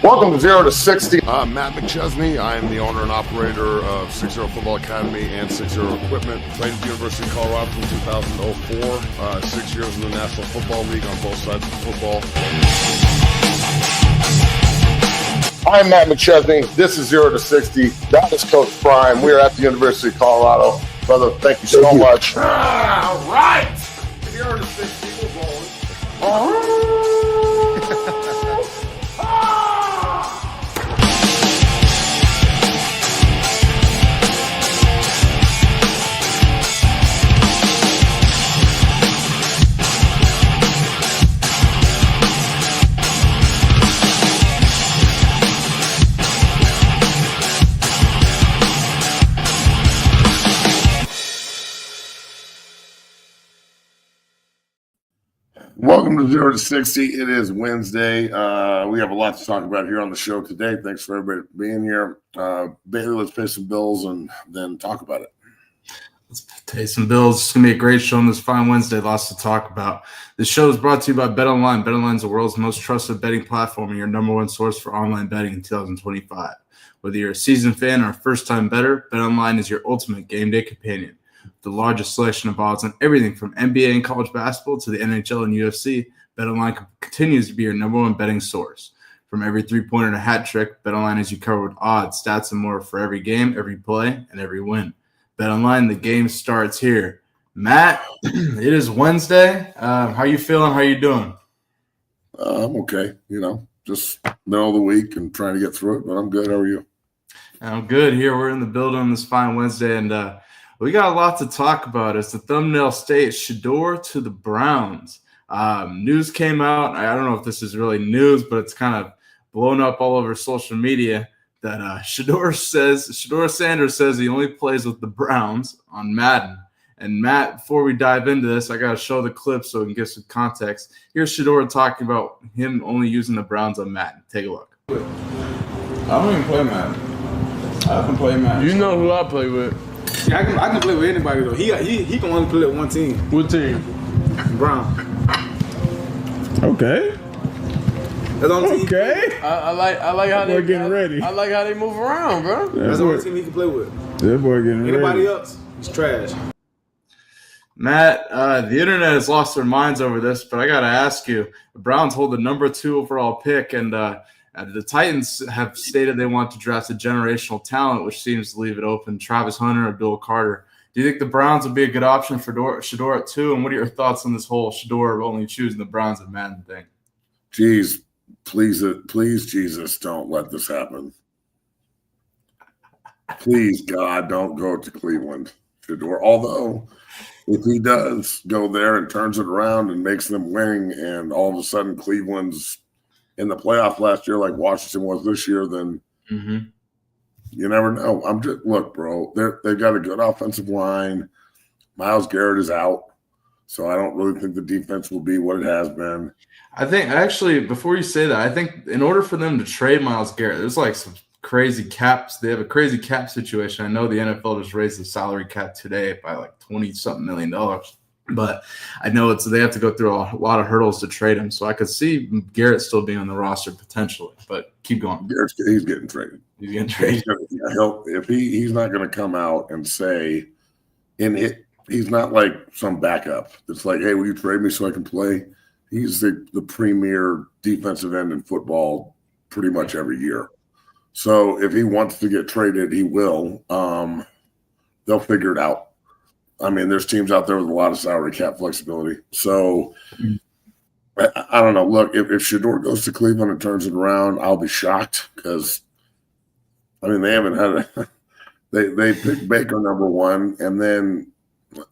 Welcome to 0 to 60. I'm Matt McChesney. I am the owner and operator of 60 Football Academy and 60 Equipment. Played at the University of Colorado from 2004. 6 years in the National Football League on both sides of football. I'm Matt McChesney. This is 0 to 60. That is Coach Prime. We are at the University of Colorado. Brother, thank you so much. All right. 0 to 60. We're rolling. Welcome to 0 to 60. It is Wednesday. We have a lot to talk about here on the show today. Thanks for everybody being here. Bailey, let's pay some bills and then talk about it. Let's pay some bills. It's going to be a great show on this fine Wednesday. Lots to talk about. This show is brought to you by BetOnline. BetOnline is the world's most trusted betting platform and your number one source for online betting in 2025. Whether you're a seasoned fan or a first-time bettor, BetOnline is your ultimate game day companion. The largest selection of odds on everything from NBA and college basketball to the NHL and UFC, BetOnline continues to be your number one betting source. From every three-pointer to hat trick, BetOnline has you covered with odds, stats, and more for every game, every play, and every win. BetOnline, the game starts here. Matt, it is Wednesday. How you feeling? How you doing? I'm okay. Just middle of the week and trying to get through it, but I'm good. How are you? I'm good here. We're in the building on this fine Wednesday, and we got a lot to talk about. As the thumbnail states, Shedeur to the Browns. News came out. I don't know if this is really news, but it's kind of blown up all over social media that Shedeur Sanders says he only plays with the Browns on Madden. And Matt, before we dive into this, I got to show the clip so we can get some context. Here's Shedeur talking about him only using the Browns on Madden. Take a look. I don't even play Madden. I can play Madden. You know who I play with. See, I can play with anybody though. He can only play with one team. What team? Brown. Okay. That's the only team. Okay. I like how they getting ready. I like how they move around, bro. That's the only team he can play with. That boy getting ready. Anybody else is trash. Matt, the internet has lost their minds over this, but I got to ask you, the Browns hold the number 2 overall pick, and the Titans have stated they want to draft a generational talent, which seems to leave it open. Travis Hunter or Bill Carter. Do you think the Browns would be a good option for Shedeur at 2? And what are your thoughts on this whole Shedeur only choosing the Browns at Madden thing? Jeez, please, Jesus, don't let this happen. Please, God, don't go to Cleveland, Shedeur. Although, if he does go there and turns it around and makes them win, and all of a sudden Cleveland's in the playoff last year like Washington was this year, then you never know. Look, bro, they've got a good offensive line. Myles Garrett is out, so I don't really think the defense will be what it has been. I think, actually, before you say that, I think in order for them to trade Myles Garrett, there's like some crazy caps. They have a crazy cap situation. I know the NFL just raised the salary cap today by like $20-something million. But I know they have to go through a lot of hurdles to trade him. So I could see Garrett still being on the roster potentially. But keep going. He's getting traded. He's getting traded. He's not going to come out and say, he's not like some backup. It's like, hey, will you trade me so I can play? He's the premier defensive end in football pretty much every year. So if he wants to get traded, he will. They'll figure it out. I mean, there's teams out there with a lot of salary cap flexibility. So, I don't know. Look, if Shedeur goes to Cleveland and turns it around, I'll be shocked because, I mean, they haven't had they picked Baker number 1, and then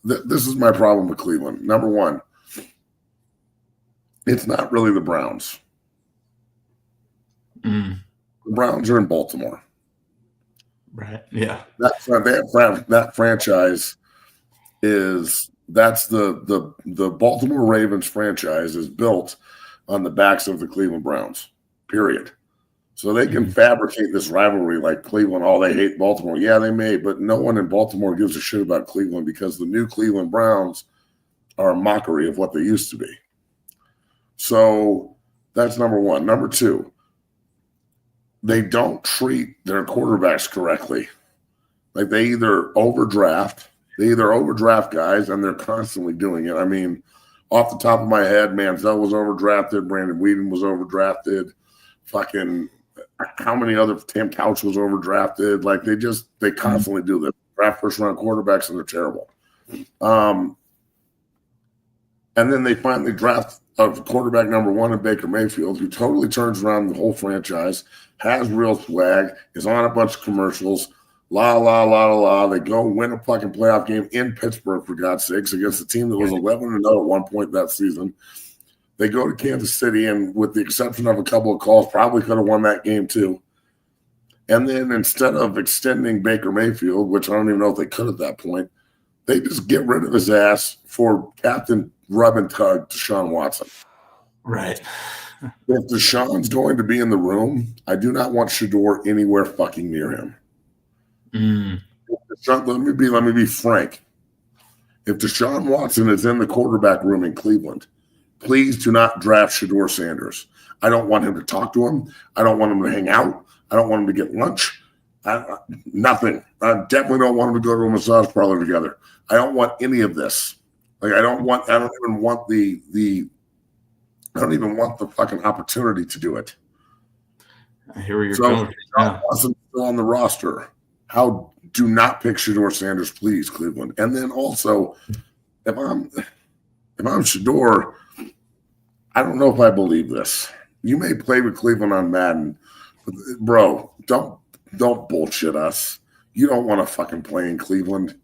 this is my problem with Cleveland. Number 1, it's not really the Browns. The Browns are in Baltimore. Right, yeah. That franchise that's the Baltimore Ravens franchise is built on the backs of the Cleveland Browns, period. So they can fabricate this rivalry like Cleveland, they hate Baltimore. Yeah, they may, but no one in Baltimore gives a shit about Cleveland because the new Cleveland Browns are a mockery of what they used to be. So that's number one. Number two, they don't treat their quarterbacks correctly. Like they either overdraft guys, and they're constantly doing it. I mean, off the top of my head, Manziel was overdrafted, Brandon Weeden was overdrafted, fucking how many other Tim Couch was overdrafted. Like they constantly do this. Draft first round quarterbacks and they're terrible. And then they finally draft a quarterback number 1 in Baker Mayfield, who totally turns around the whole franchise, has real swag, is on a bunch of commercials. La, la, la, la, la. They go win a fucking playoff game in Pittsburgh, for God's sakes, against a team that was 11-0 at one point that season. They go to Kansas City, and with the exception of a couple of calls, probably could have won that game too. And then instead of extending Baker Mayfield, which I don't even know if they could at that point, they just get rid of his ass for Captain Rub and Tug Deshaun Watson. Right. If Deshaun's going to be in the room, I do not want Shedeur anywhere fucking near him. Let me be frank. If Deshaun Watson is in the quarterback room in Cleveland, please do not draft Shedeur Sanders. I don't want him to talk to him. I don't want him to hang out. I don't want him to get lunch. Nothing. I definitely don't want him to go to a massage parlor together. I don't want any of this. Like I don't even want the fucking opportunity to do it. I hear where you're going. Deshaun Watson's still on the roster. Do not pick Shedeur Sanders, please, Cleveland. And then also, if I'm Shedeur, I don't know if I believe this. You may play with Cleveland on Madden, but bro, don't bullshit us. You don't want to fucking play in Cleveland.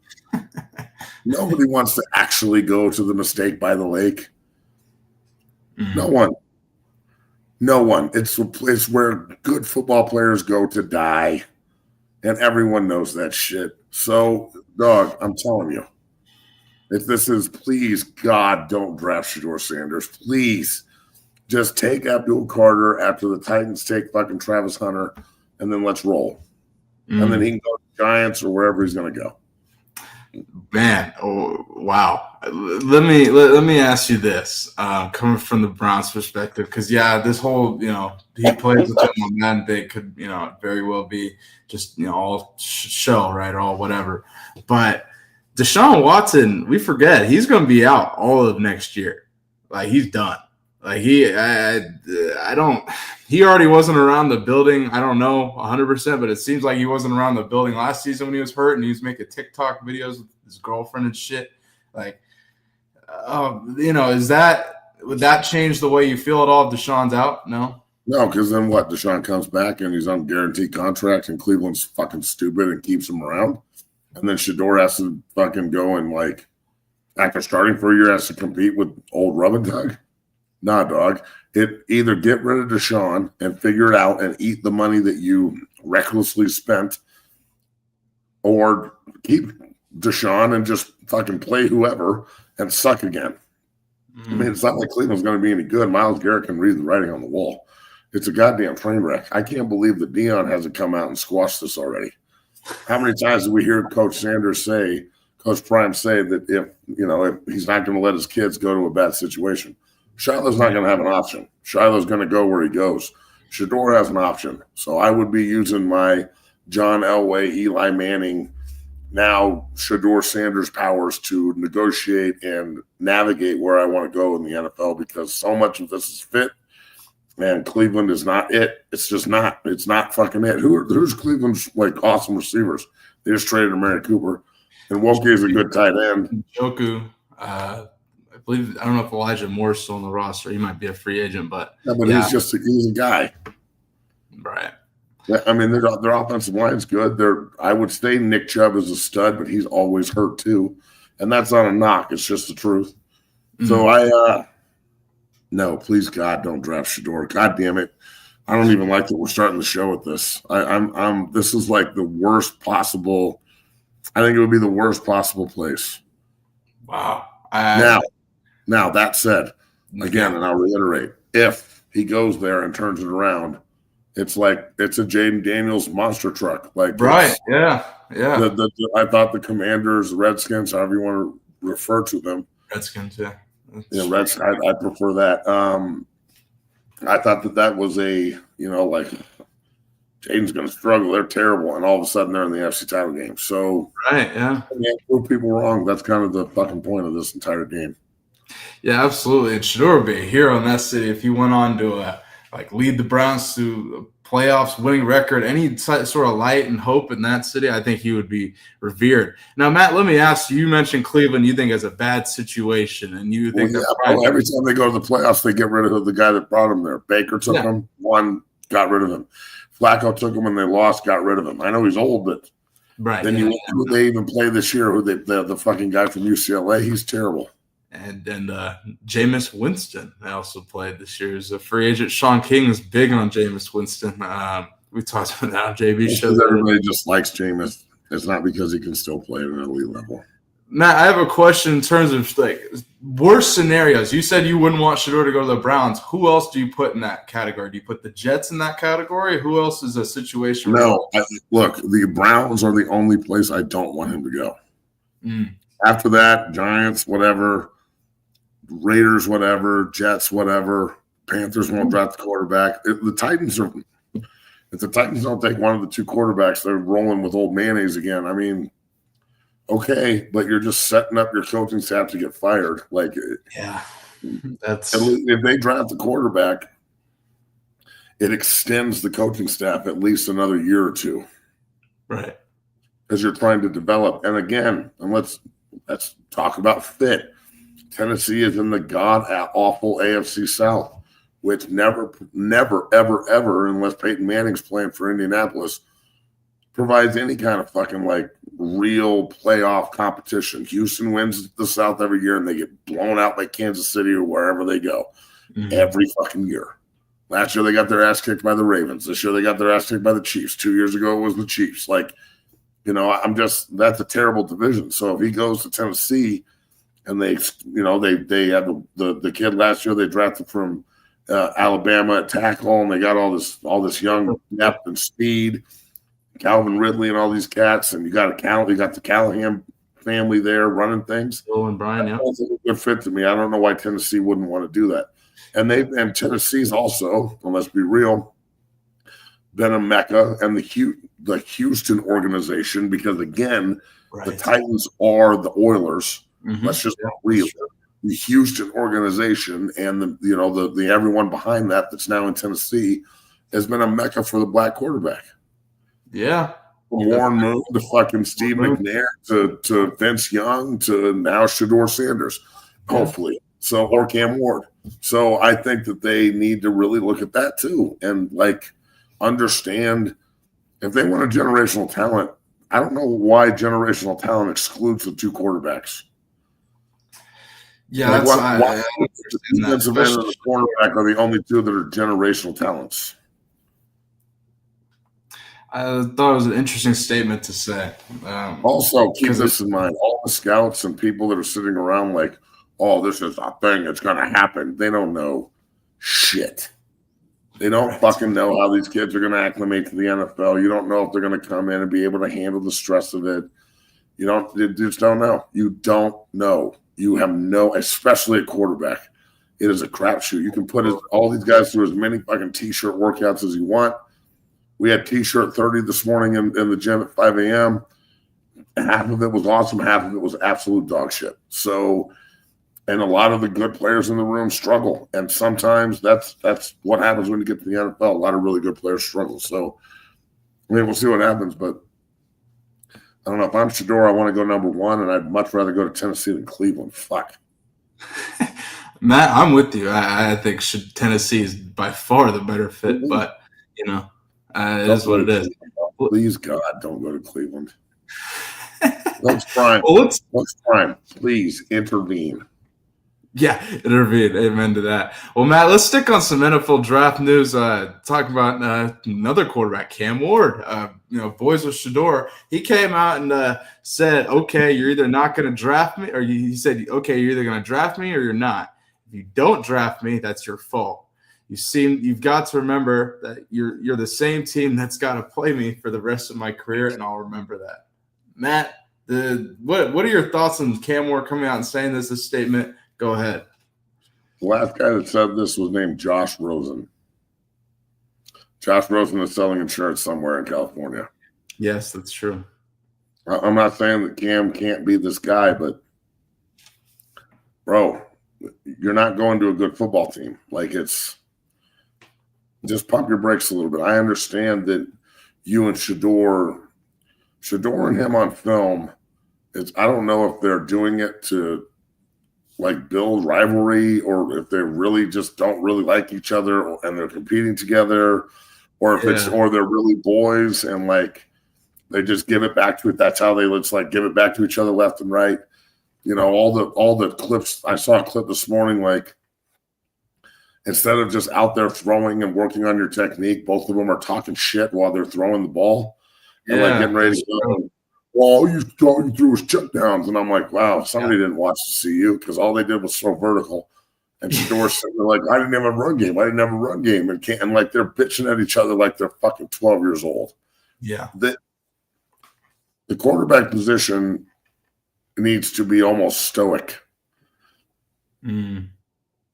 Nobody wants to actually go to the Mistake by the Lake. No one. It's a place where good football players go to die. And everyone knows that shit. So, dog, I'm telling you, if this is, please, God, don't draft Shedeur Sanders. Please, just take Abdul Carter after the Titans take fucking Travis Hunter, and then let's roll. And then he can go to the Giants or wherever he's going to go. Man, oh wow! Let me ask you this, coming from the Browns' perspective, because this whole he plays with him on Madden thing could very well be just all show, right, or all whatever. But Deshaun Watson, we forget he's going to be out all of next year. Like he's done. Like he already wasn't around the building. I don't know 100%, but it seems like he wasn't around the building last season when he was hurt and he was making TikTok videos with his girlfriend and shit. Like, would that change the way you feel at all if Deshaun's out? No, because then what? Deshaun comes back and he's on guaranteed contract and Cleveland's fucking stupid and keeps him around. And then Shedeur has to fucking go and after starting for a year has to compete with old Rub and Tug. Nah, dog. It either get rid of Deshaun and figure it out and eat the money that you recklessly spent, or keep Deshaun and just fucking play whoever and suck again. I mean, it's not like Cleveland's going to be any good. Myles Garrett can read the writing on the wall. It's a goddamn train wreck. I can't believe that Dion hasn't come out and squashed this already. How many times did we hear Coach Prime say that if he's not going to let his kids go to a bad situation? Shiloh's not going to have an option. Shiloh's going to go where he goes. Shedeur has an option. So I would be using my John Elway, Eli Manning, now Shedeur Sanders powers to negotiate and navigate where I want to go in the NFL, because so much of this is fit, and Cleveland is not it. It's just not. It's not fucking it. Who's Cleveland's awesome receivers? They just traded Amari Cooper, and Woke is a good tight end. Joku, I don't know if Elijah Moore's still on the roster. He might be a free agent, but he's a guy. Right. I mean, their offensive line's good. I would say Nick Chubb is a stud, but he's always hurt too, and that's not a knock. It's just the truth. So no, please God, don't draft Shedeur. God damn it! I don't even like that we're starting the show with this. This is like the worst possible. I think it would be the worst possible place. Wow. Now that said, again, and I'll reiterate, if he goes there and turns it around, it's like it's a Jaden Daniels monster truck. Right. Yeah. I thought the Commanders, the Redskins, however you want to refer to them. Redskins, yeah. I prefer that. I thought that was a, Jaden's going to struggle. They're terrible. And all of a sudden they're in the NFC title game. So, Right, yeah. I can't prove people wrong. That's kind of the fucking point of this entire game. Yeah, absolutely. And Shedeur would be a hero in that city if he went on to lead the Browns to playoffs, winning record, any sort of light and hope in that city. I think he would be revered. Now, Matt, let me ask you. You mentioned Cleveland. You think is a bad situation, and you think every time they go to the playoffs, they get rid of the guy that brought them there. Baker took him, won, got rid of him. Flacco took him when they lost, got rid of him. I know he's old, but then who they even play this year? The fucking guy from UCLA? He's terrible. And Jameis Winston also played this year as a free agent. Sean King is big on Jameis Winston. We talked about that on JB show. Everybody just likes Jameis. It's not because he can still play at an elite level. Matt, I have a question in terms of worst scenarios. You said you wouldn't want Shedeur to go to the Browns. Who else do you put in that category? Do you put the Jets in that category? Who else is a situation? No, look, the Browns are the only place I don't want him to go. After that, Giants, whatever. Raiders, whatever, Jets, whatever, Panthers won't draft the quarterback. If the Titans don't take one of the two quarterbacks, they're rolling with old mayonnaise again. I mean, okay, but you're just setting up your coaching staff to get fired. That's if they draft the quarterback, it extends the coaching staff at least another year or two, right? Because you're trying to develop. And again, let's talk about fit. Tennessee is in the god-awful AFC South, which never, ever, ever, unless Peyton Manning's playing for Indianapolis, provides any kind of fucking real playoff competition. Houston wins the South every year, and they get blown out by Kansas City or wherever they go every fucking year. Last year they got their ass kicked by the Ravens. This year they got their ass kicked by the Chiefs. 2 years ago it was the Chiefs. That's a terrible division. So if he goes to Tennessee, and they had the kid last year they drafted from Alabama at tackle, and they got all this young depth and speed, Calvin Ridley and all these cats, and you got the Callahan family there running things. Bill and Brian, yeah, that's a good fit to me. I don't know why Tennessee wouldn't want to do that, and Tennessee's also, and let's be real, been a mecca, and the Houston organization, because again, the Titans are the Oilers. Let's just be real. The Houston organization and the everyone behind that's now in Tennessee has been a mecca for the black quarterback. Yeah. From Warren Moon to fucking Steve McNair to Vince Young to now Shedeur Sanders, hopefully. So, or Cam Ward. So I think that they need to really look at that too and understand if they want a generational talent. I don't know why generational talent excludes the two quarterbacks. Yeah, the defensive end and the quarterback are the only two that are generational talents. I thought it was an interesting statement to say. Also, keep this in mind. All the scouts and people that are sitting around this is a thing. It's going to happen. They don't know shit. They don't fucking know how these kids are going to acclimate to the NFL. You don't know if they're going to come in and be able to handle the stress of it. You just don't know. You don't know. You have no, especially at quarterback. It is a crapshoot. You can put all these guys through as many fucking T-shirt workouts as you want. We had T-shirt 30 this morning in the gym at 5 a.m. Half of it was awesome. Half of it was absolute dog shit. So, and a lot of the good players in the room struggle. And sometimes that's what happens when you get to the NFL. A lot of really good players struggle. So, we'll see what happens, but I don't know. If I'm Shedeur, I want to go number one, and I'd much rather go to Tennessee than Cleveland. Fuck. Matt, I'm with you. I think Tennessee is by far the better fit, but, it is what it is. Please, God, don't go to Cleveland. Let's try. Let's try. Please intervene. Yeah, intervene. Amen to that. Well, Matt, let's stick on some NFL draft news. Talk about another quarterback, Cam Ward. Boys with Shedeur. He came out and said, "Okay, you're either not going to draft me, or he said, okay, you're either going to draft me or you're not. If you don't draft me, that's your fault. You've got to remember that you're the same team that's got to play me for the rest of my career, and I'll remember that." Matt, what are your thoughts on Cam Ward coming out and saying this statement? Go ahead. The last guy that said this was named Josh Rosen. Josh Rosen is selling insurance somewhere in California. Yes, that's true. I'm not saying that Cam can't be this guy, but bro, you're not going to a good football team. Like, it's just pump your brakes a little bit. I understand that you and Shedeur and him on film, I don't know if they're doing it to like build rivalry or if they really just don't really like each other and they're competing together, or if or they're really boys and like they just give it back to it. That's how they like give it back to each other left and right. You know, all the clips. I saw a clip this morning, like instead of just out there throwing and working on your technique, both of them are talking shit while they're throwing the ball and like getting ready to go. Well, you threw his checkdowns, and I'm like, wow, somebody didn't watch the CU because all they did was throw vertical. And Shedeur sitting there like, I didn't have a run game. And like they're bitching at each other like they're fucking 12 years old. Yeah. The quarterback position needs to be almost stoic. I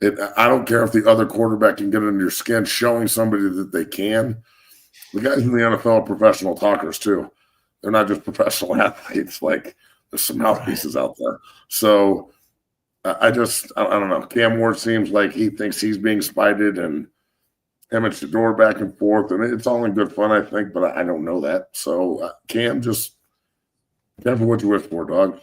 don't care if the other quarterback can get under your skin, showing somebody that they can. The guys in the NFL are professional talkers too. They're not just professional athletes. Like, there's some mouthpieces out there. So I don't know. Cam Ward seems like he thinks he's being spited, and him and Shedeur back and forth, and it's all in good fun, I think, but I don't know that. So Cam, just careful what you wish for, dog.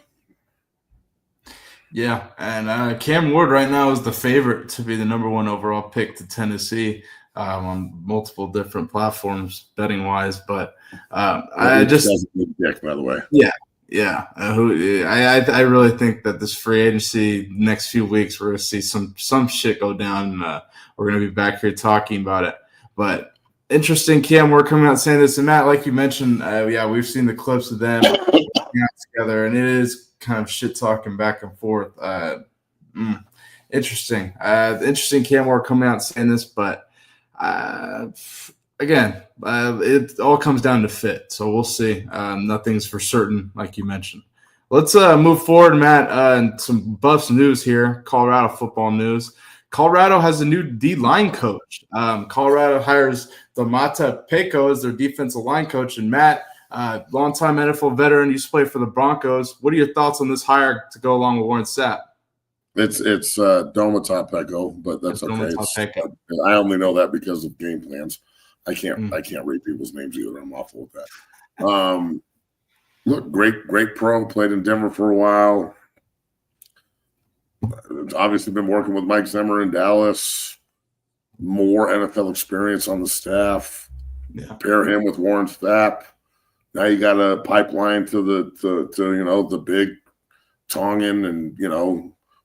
Yeah, and Cam Ward right now is the favorite to be the number 1 overall pick to Tennessee on multiple different platforms, betting wise. But I just, dick, by the way, I really think that this free agency next few weeks we're going to see some shit go down. And, we're going to be back here talking about it. But interesting, Cam Ward coming out saying this, and Matt, like you mentioned, we've seen the clips of them together, and it is kind of shit talking back and forth. Interesting. Interesting Cam Ward coming out saying this, but again, it all comes down to fit. So we'll see. Nothing's for certain, like you mentioned. Let's move forward, Matt, and some Buffs news here, Colorado football news. Colorado has a new D-line coach. Colorado hires Domata Peko as their defensive line coach. And Matt, longtime NFL veteran, used to play for the Broncos. What are your thoughts on this hire to go along with Warren Sapp? It's Domata Peko, but that's okay. I only know that because of game plans. I can't read people's names either. I'm awful with that. Look, great pro. Played in Denver for a while. Obviously been working with Mike Zimmer in Dallas. More NFL experience on the staff. Yeah. Pair him with Warren Sapp. Now you got a pipeline to the big Tongan and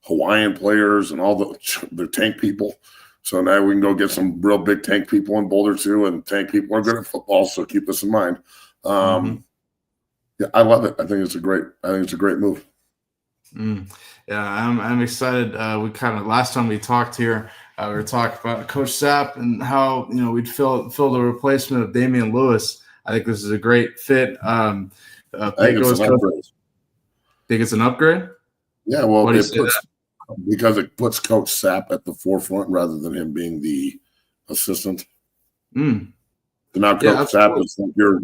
Hawaiian players and all the tank people. So now we can go get some real big tank people in Boulder too, and tank people are good at football. So keep this in mind. Yeah, I love it. I think it's a great move. Yeah, I'm excited. We kind of last time we talked here, we were talking about Coach Sapp and how we'd fill the replacement of Damian Lewis. I think this is a great fit. I think it's an upgrade. Yeah, well, because it puts Coach Sapp at the forefront rather than him being the assistant. So now Coach Sapp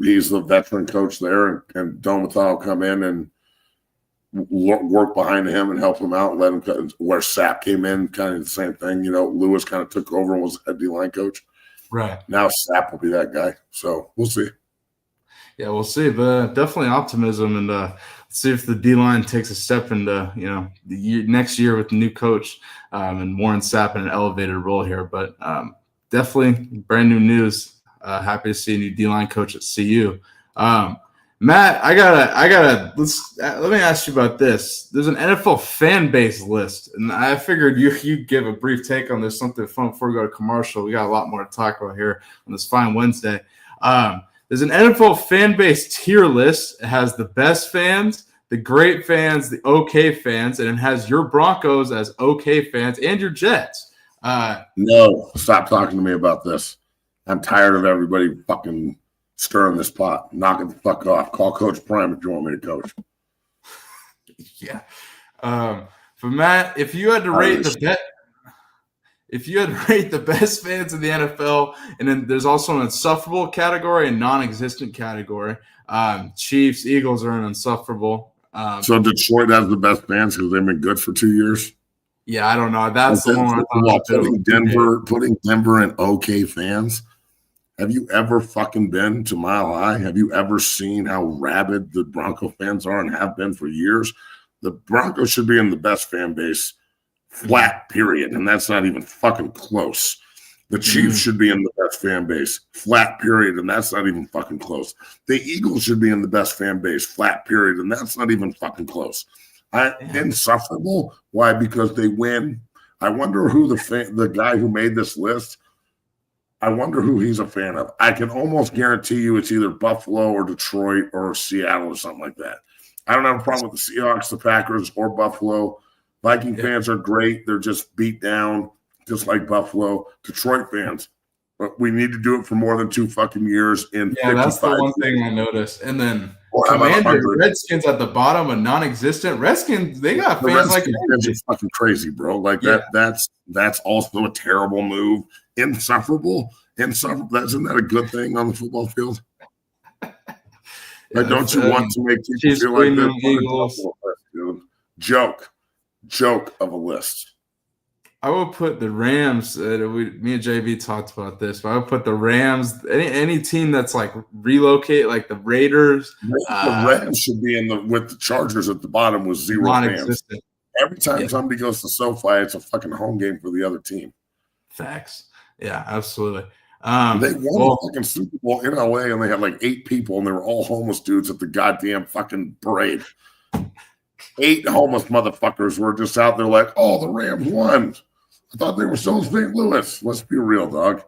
he's the veteran coach there, and Domata will come in and work behind him and help him out, let him where Sapp came in, kind of the same thing. Lewis kind of took over and was head D-line coach. Right. Now Sapp will be that guy. So we'll see. Yeah, we'll see. But definitely optimism, and let's see if the D-line takes a step into the next year with the new coach and Warren Sapp in an elevated role here. But definitely brand new news. Happy to see a new D-line coach at CU. Matt, I gotta let me ask you about this. There's an NFL fan base list, and I figured you'd give a brief take on this, something fun before we go to commercial. We got a lot more to talk about here on this fine Wednesday. There's an NFL fan base tier list. It has the best fans, the great fans, the okay fans, and it has your Broncos as okay fans and your Jets. No, stop talking to me about this. I'm tired of everybody fucking stirring this pot. Knock it the fuck off. Call Coach Prime if you want me to coach. Yeah. For Matt, if you had to rate the bet, if you had to rate the best fans in the NFL, and then there's also an insufferable category and non-existent category. Chiefs, Eagles are an insufferable. So Detroit has the best fans because they've been good for 2 years. Yeah, I don't know. That's the one. Putting Denver in okay fans. Have you ever fucking been to Mile High? Have you ever seen how rabid the Bronco fans are and have been for years? The Broncos should be in the best fan base, flat, period. And that's not even fucking close. The Chiefs should be in the best fan base, flat, period. And that's not even fucking close. The Eagles should be in the best fan base, flat, period. And that's not even fucking close. Insufferable. Why? Because they win. I wonder who the guy who made this list, I wonder who he's a fan of. I can almost guarantee you it's either Buffalo or Detroit or Seattle or something like that. I don't have a problem with the Seahawks, the Packers, or Buffalo. Viking fans are great. They're just beat down, just like Buffalo. Detroit fans, but we need to do it for more than 2 fucking years. That's the one thing I noticed. And then Commanders, Redskins at the bottom, a non-existent. Redskins, they got fans like it's fucking crazy, bro. Like that's also a terrible move. Insufferable. Isn't that a good thing on the football field? Like, don't you want to make people feel like that? Joke of a list. I would put the Rams. Me and JV talked about this, but I would put the Rams. Any team that's like relocate, like the Raiders. The Rams should be with the Chargers at the bottom with 0 fans. Every time somebody goes to SoFi, it's a fucking home game for the other team. Facts. Yeah, absolutely. They won the fucking Super Bowl in LA, and they had like 8 people, and they were all homeless dudes at the goddamn fucking parade. 8 homeless motherfuckers were just out there like, oh, the Rams won. I thought they were so St. Louis. Let's be real, dog.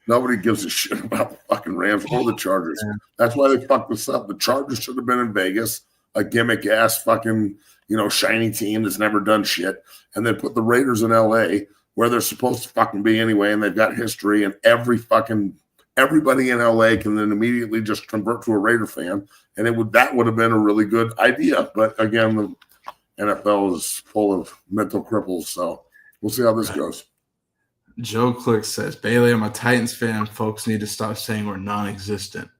Nobody gives a shit about the fucking Rams or the Chargers. That's why they fucked this up. The Chargers should have been in Vegas, a gimmick-ass fucking, shiny team that's never done shit, and then put the Raiders in LA, where they're supposed to fucking be anyway, and they've got history, and everybody in LA can then immediately just convert to a Raider fan, and that would have been a really good idea. But again, the NFL is full of mental cripples, so we'll see how this goes. Joe Click says, Bailey, I'm a Titans fan. Folks need to stop saying we're non-existent.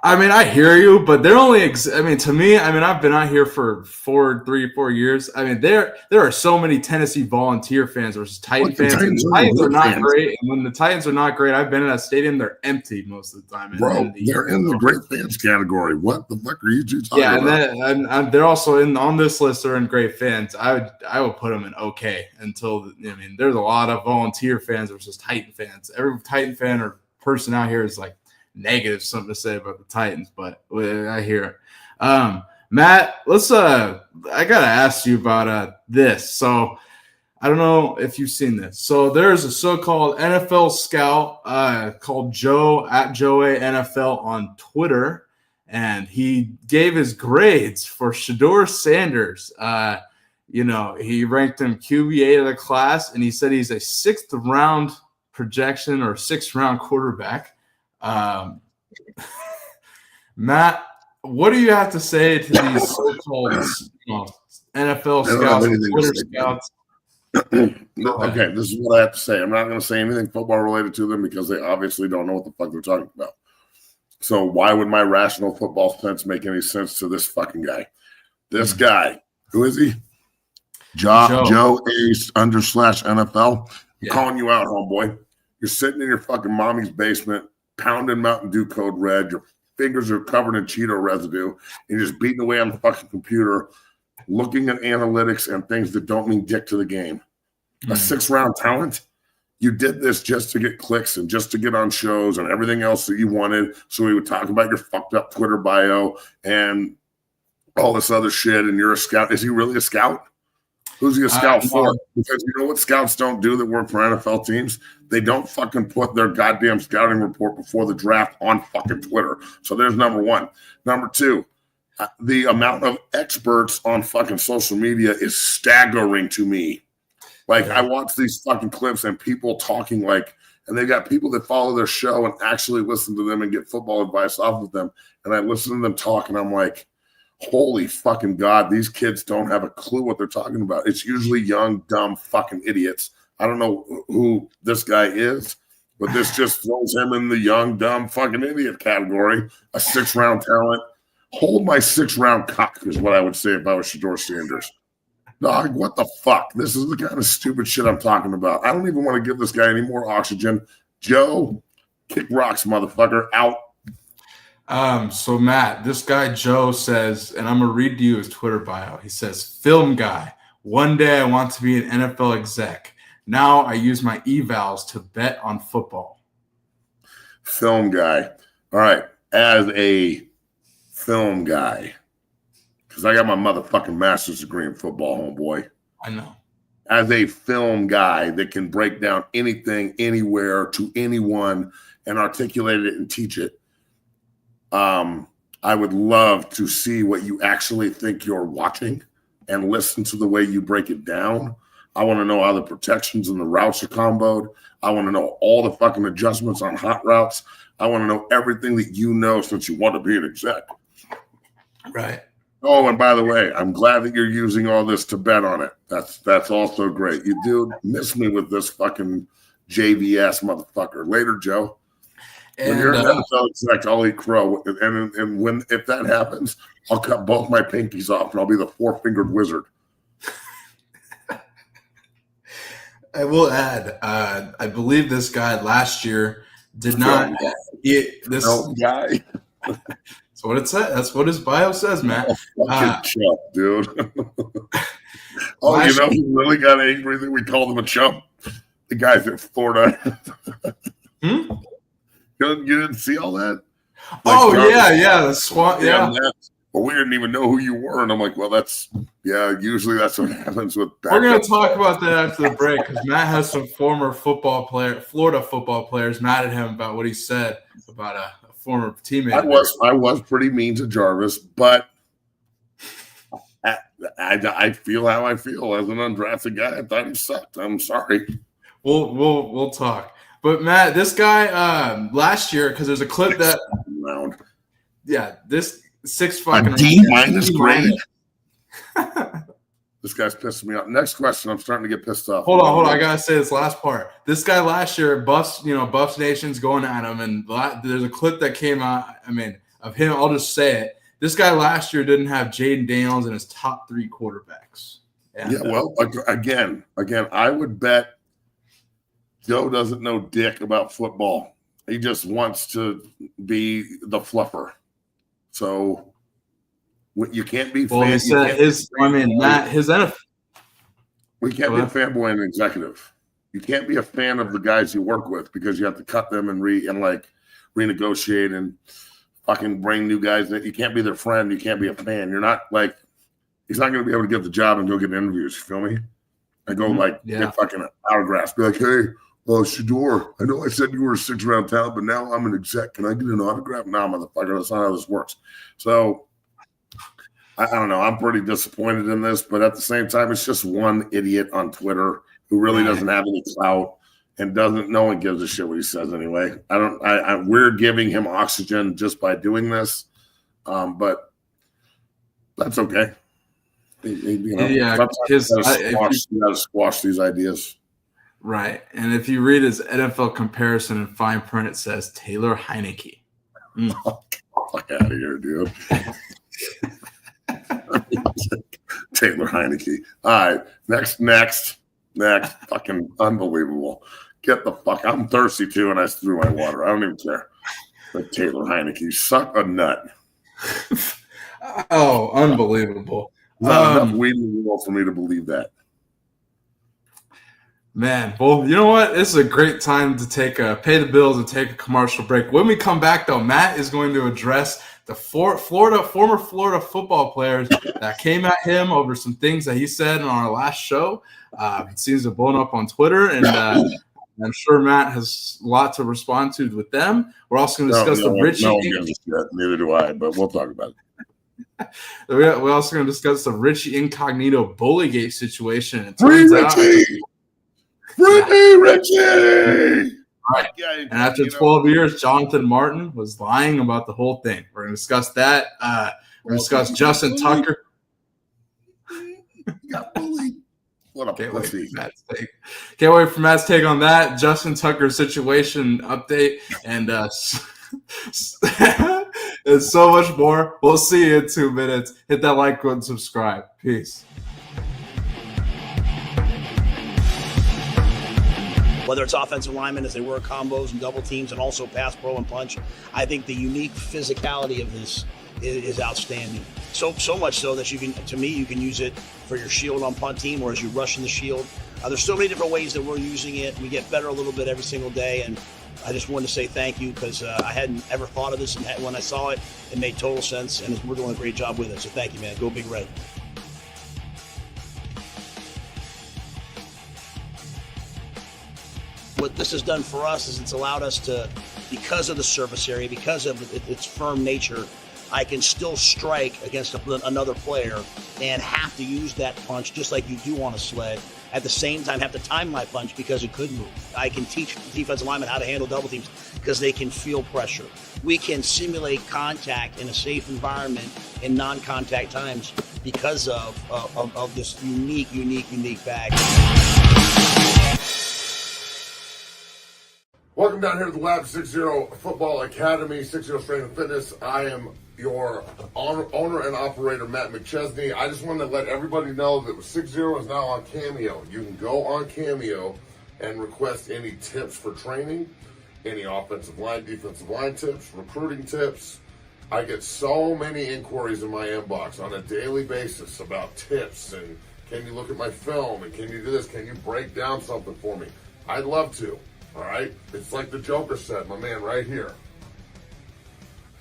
I hear you, but they're only. To me, I've been out here for 4 years. There are so many Tennessee Volunteer fans versus Titan fans. The Titans are not great, and when the Titans are not great, I've been in that stadium. They're empty most of the time. Bro, they're in the great fans category. What the fuck are you two talking about? And they're also on this list. They're in great fans. I would put them in okay until. There's a lot of Volunteer fans versus Titan fans. Every Titan fan or person out here is like negative something to say about the Titans, but I hear it. Matt, I gotta ask you about this. So I don't know if you've seen this. So there's a so-called NFL scout called Joe at Joe A NFL on Twitter, and he gave his grades for Shedeur Sanders. He ranked him QB8 of the class, and he said he's a 6th round projection or 6th round quarterback. Matt, what do you have to say to these so-called NFL scouts, Twitter scouts? Okay, this is what I have to say. I'm not going to say anything football related to them because they obviously don't know what the fuck they're talking about. So why would my rational football sense make any sense to this fucking guy? This guy, who is he? Joe A_NFL. I'm calling you out, homeboy. You're sitting in your fucking mommy's basement, pounding Mountain Dew Code Red. Your fingers are covered in Cheeto residue, and you're just beating away on the fucking computer, looking at analytics and things that don't mean dick to the game. A 6th round talent? You did this just to get clicks and just to get on shows and everything else that you wanted, so we would talk about your fucked up Twitter bio and all this other shit, and you're a scout. Is he really a scout? Who's he a scout for? Because you know what scouts don't do that work for NFL teams? They don't fucking put their goddamn scouting report before the draft on fucking Twitter. So there's number one. Number two, the amount of experts on fucking social media is staggering to me. Like, I watch these fucking clips and people talking and they got people that follow their show and actually listen to them and get football advice off of them. And I listen to them talk and I'm like, holy fucking God, these kids don't have a clue what they're talking about. It's usually young, dumb fucking idiots. I don't know who this guy is, but this just throws him in the young, dumb, fucking idiot category. A 6th-round talent. Hold my 6th-round cock is what I would say if I was Shedeur Sanders. Dog, what the fuck? This is the kind of stupid shit I'm talking about. I don't even want to give this guy any more oxygen. Joe, kick rocks, motherfucker, out. So Matt, this guy Joe says, and I'm gonna read to you his Twitter bio. He says, "Film guy. One day I want to be an NFL exec. Now I use my evals to bet on football." Film guy. All right. As a film guy, because I got my motherfucking master's degree in football, homeboy. I know. As a film guy that can break down anything, anywhere, to anyone and articulate it and teach it, I would love to see what you actually think you're watching and listen to the way you break it down. I want to know how the protections and the routes are comboed. I want to know all the fucking adjustments on hot routes. I want to know everything that you know since you want to be an exec. Right. Oh, and by the way, I'm glad that you're using all this to bet on it. That's also great. You do miss me with this fucking JVS motherfucker. Later, Joe. When you're an NFL exec, I'll eat crow. And when if that happens, I'll cut both my pinkies off and I'll be the 4-fingered wizard. I will add, I believe this guy last year did not eat this guy. That's what it said. That's what his bio says, Matt. Fucking chump, dude. Oh, you know who really got angry that we called him a chump? The guys at Florida. You didn't see all that? The SWAT, yeah. But we didn't even know who you were. And I'm like, well, usually that's what happens with backup. We're going to talk about that after the break because Matt has some former Florida football players mad at him about what he said about a former teammate. I was pretty mean to Jarvis, but I feel how I feel as an undrafted guy. I thought he sucked. I'm sorry. We'll talk. But Matt, this guy last year, because there's a clip that this 6 fucking D- grade. This guy's pissing me off. Next question. I'm starting to get pissed off. Hold on. I gotta say this last part. This guy last year, Buffs Nation's going at him, and there's a clip that came out. I mean, of him. I'll just say it. This guy last year didn't have Jaden Daniels in his top 3 quarterbacks. And, well, again, I would bet Joe doesn't know dick about football. He just wants to be the fluffer. So you can't be. Well, his NFL. We can't be a fanboy and an executive. You can't be a fan of the guys you work with because you have to cut them and renegotiate and fucking bring new guys in. You can't be their friend. You can't be a fan. You're not like he's not going to be able to get the job and go get interviews. You feel me? And go get fucking autographs. Be like, hey, Shedeur, I know I said you were a 6th-round talent, but now I'm an exec. Can I get an autograph? No, motherfucker. That's not how this works. So I don't know. I'm pretty disappointed in this, but at the same time, it's just one idiot on Twitter who really doesn't have any clout and no one gives a shit what he says anyway. We're giving him oxygen just by doing this, but that's okay. You gotta squash these ideas. Right. And if you read his NFL comparison in fine print, it says Taylor Heineke. Fuck out of here, dude. Taylor Heineke. All right. Next. Fucking unbelievable. Get the fuck. I'm thirsty too, and I threw my water. I don't even care. But Taylor Heineke, suck a nut. Oh, unbelievable. Not enough weed in the world for me to believe that. Man, well, you know what? This is a great time to pay the bills and take a commercial break. When we come back, though, Matt is going to address the former Florida football players that came at him over some things that he said on our last show. It seems to have blown up on Twitter, and I'm sure Matt has a lot to respond to with them. We're also going to discuss the Richie. No one gives a shit. Neither do I, but we'll talk about it. We're also going to discuss the Richie Incognito Bullygate situation. It Free turns out, Richie! Free Richie! Right. And after 12 years, Jonathan Martin was lying about the whole thing. We're going to discuss that. We're going to discuss Justin Tucker. Got bullied. What up? Can't Let's wait see. for Matt's take. Can't wait for Matt's take on that. Justin Tucker's situation update and and so much more. We'll see you in 2 minutes. Hit that like button, subscribe. Peace. Whether it's offensive linemen as they work combos and double teams and also pass, pro, and punch, I think the unique physicality of this is outstanding. So much so that you can use it for your shield on punt team or as you rush in the shield. There's so many different ways that we're using it. We get better a little bit every single day, and I just wanted to say thank you because I hadn't ever thought of this, and when I saw it, it made total sense, and we're doing a great job with it. So thank you, man. Go Big Red. What this has done for us is it's allowed us to, because of the surface area, because of its firm nature, I can still strike against another player and have to use that punch just like you do on a sled. At the same time, have to time my punch because it could move. I can teach defensive linemen how to handle double teams because they can feel pressure. We can simulate contact in a safe environment in non-contact times because of this unique bag. Welcome down here to the Lab 60 Football Academy, 60 Strength and Fitness. I am your owner and operator, Matt McChesney. I just wanted to let everybody know that 60 is now on Cameo. You can go on Cameo and request any tips for training, any offensive line, defensive line tips, recruiting tips. I get so many inquiries in my inbox on a daily basis about tips and can you look at my film and can you do this? Can you break down something for me? I'd love to. All right? It's like the Joker said, my man, right here.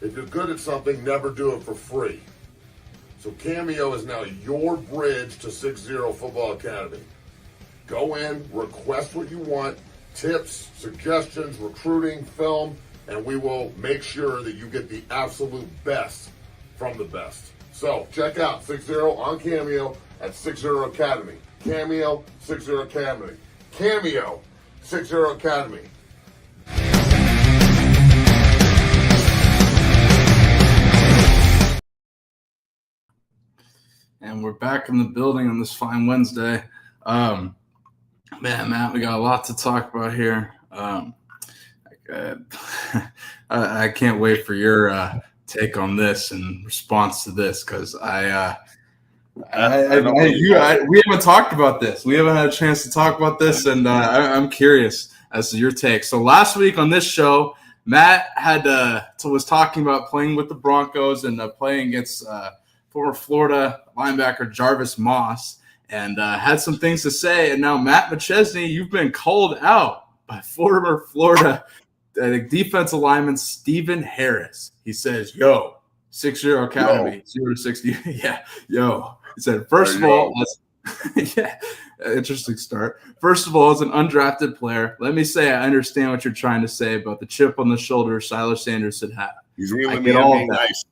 If you're good at something, never do it for free. So Cameo is now your bridge to 60 Football Academy. Go in, request what you want, tips, suggestions, recruiting, film, and we will make sure that you get the absolute best from the best. So check out 60 on Cameo at 60 Academy. Cameo, 60 Academy. Cameo, 60 Academy. And we're back in the building on this fine Wednesday. Man, Matt, we got a lot to talk about here. I can't wait for your take on this and response to this because we haven't talked about this. We haven't had a chance to talk about this, and I'm curious as to your take. So last week on this show, Matt was talking about playing with the Broncos and playing against former Florida linebacker Jarvis Moss, and had some things to say. And now, Matt McChesney, you've been called out by former Florida defensive lineman Stephen Harris. He says, "Yo, 60 Academy, 0 to 60." Yeah, yo. He said, first of all, yeah, interesting start. First of all, as an undrafted player, let me say I understand what you're trying to say about the chip on the shoulder Siler Sanders should have. He's reeling me in being nice.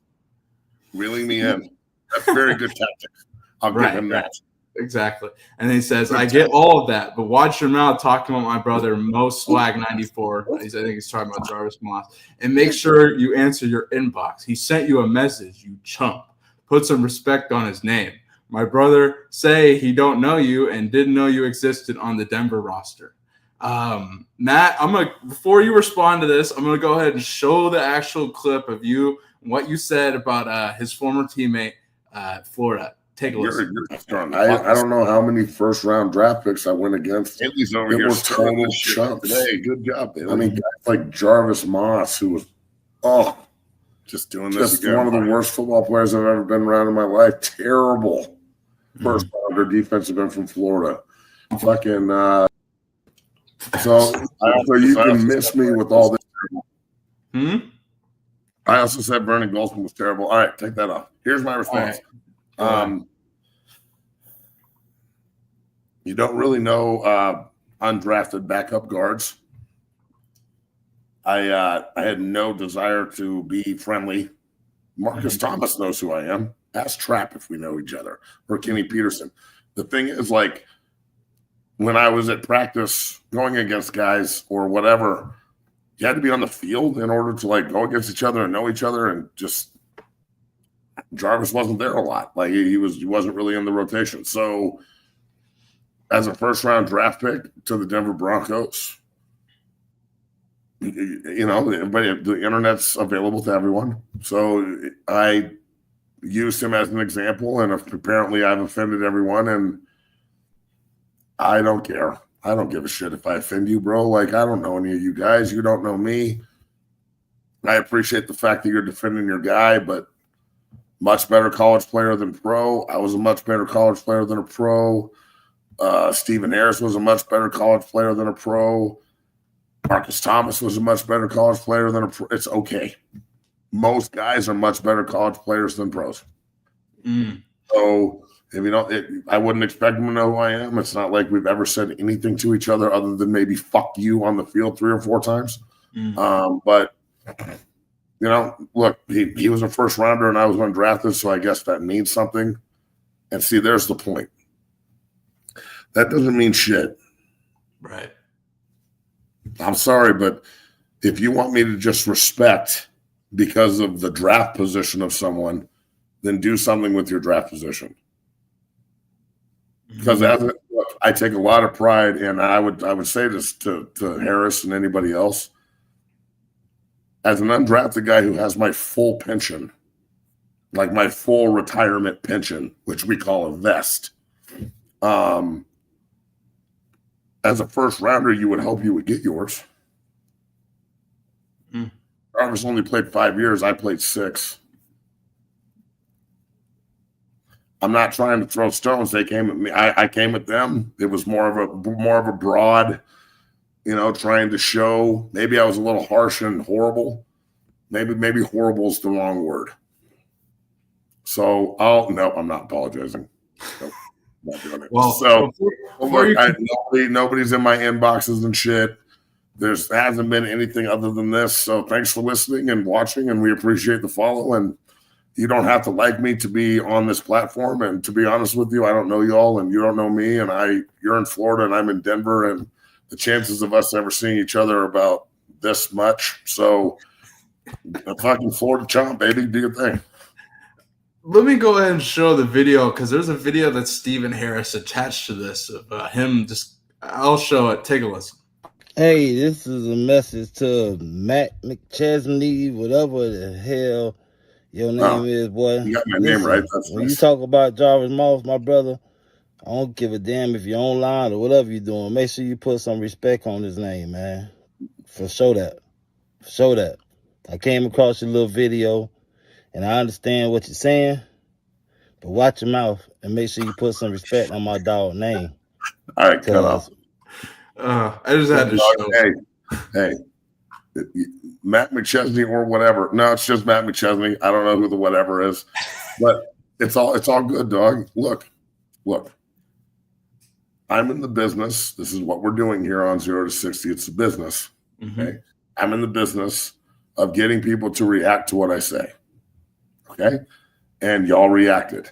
Reeling me in. That's very good tactics. I'll give him that. Exactly. And then he says, I get all of that, but watch your mouth talking about my brother, Mo Swag 94. I think he's talking about Jarvis Moss. And make sure you answer your inbox. He sent you a message, you chump. Put some respect on his name. My brother say he don't know you and didn't know you existed on the Denver roster. Matt, before you respond to this, I'm gonna go ahead and show the actual clip of you and what you said about his former teammate Florida. Take a listen. I don't know how many first-round draft picks I went against. It was total chumps. Hey, good job, man. I mean, guys like Jarvis Moss, who was just doing this again. One of the worst football players I've ever been around in my life. Terrible first-rounder defensive end from Florida. Fucking. So you can miss me with all this. I also said Vernon Golson was terrible. All right, take that off. Here's my response. You don't really know undrafted backup guards. I had no desire to be friendly. Marcus Thomas knows who I am. Ask Trapp if we know each other, or Kenny Peterson. The thing is, like, when I was at practice going against guys or whatever, you had to be on the field in order to, like, go against each other and know each other, and just Jarvis wasn't there a lot. Like, he wasn't really in the rotation. So as a first-round draft pick to the Denver Broncos. But the internet's available to everyone. So I used him as an example, and apparently I've offended everyone, and I don't care. I don't give a shit if I offend you, bro. Like, I don't know any of you guys. You don't know me. I appreciate the fact that you're defending your guy, but much better college player than pro. I was a much better college player than a pro. Stephen Harris was a much better college player than a pro. Marcus Thomas was a much better college player than a pro. It's okay. Most guys are much better college players than pros. So if you don't, I wouldn't expect them to know who I am. It's not like we've ever said anything to each other other than maybe "fuck you" on the field 3 or 4 times. But look, he was a first rounder and I was undrafted, so I guess that means something. And see, there's the point. That doesn't mean shit. Right. I'm sorry, but if you want me to just respect because of the draft position of someone, then do something with your draft position. Because I take a lot of pride, and I would say this to Harris and anybody else. As an undrafted guy who has my full pension, like my full retirement pension, which we call a vest, as a first rounder, you would hope you would get yours. Jarvis only played 5 years. I played 6. I'm not trying to throw stones. They came at me. I came at them. It was more of a broad, trying to show. Maybe I was a little harsh and horrible. Maybe horrible is the wrong word. So no, I'm not apologizing. Nope, not doing it. Well, so nobody's in my inboxes and shit. There hasn't been anything other than this. So thanks for listening and watching, and we appreciate the follow. And you don't have to like me to be on this platform. And to be honest with you, I don't know y'all, and you don't know me. And you're in Florida, and I'm in Denver, and the chances of us ever seeing each other are about this much. So, a fucking Florida chomp, baby, do your thing. Let me go ahead and show the video because there's a video that Stephen Harris attached to this of him. I'll show it. Take a listen. Hey, this is a message to Matt McChesney, whatever the hell your name is, boy. You got my name right. When you talk about Jarvis Moss, my brother, I don't give a damn if you're online or whatever you're doing. Make sure you put some respect on his name, man. For sure that. I came across your little video, and I understand what you're saying, but watch your mouth and make sure you put some respect on my dog name. All right, cut off. I just had to show. Hey, Matt McChesney or whatever. No, it's just Matt McChesney. I don't know who the whatever is, but it's all good, dog. Look. I'm in the business. This is what we're doing here on 0 to 60. It's a business. Okay. I'm in the business of getting people to react to what I say. Okay. And y'all reacted.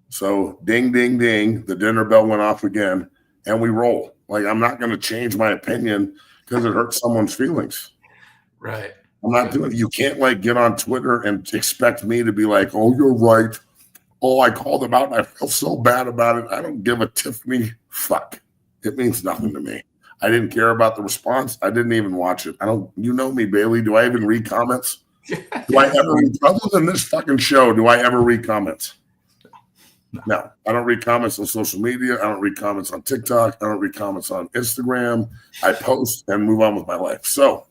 So ding, ding, ding. The dinner bell went off again and we roll. Like, I'm not going to change my opinion because it hurts someone's feelings. Right. I'm not doing it. You can't get on Twitter and expect me to be like, oh, you're right. Oh, I called him out and I feel so bad about it. I don't give a Tiffany fuck. It means nothing to me. I didn't care about the response. I didn't even watch it. You know me, Bailey. Do I even read comments? Do I ever read, other than this fucking show, do I ever read comments? No, I don't read comments on social media. I don't read comments on TikTok. I don't read comments on Instagram. I post and move on with my life. So,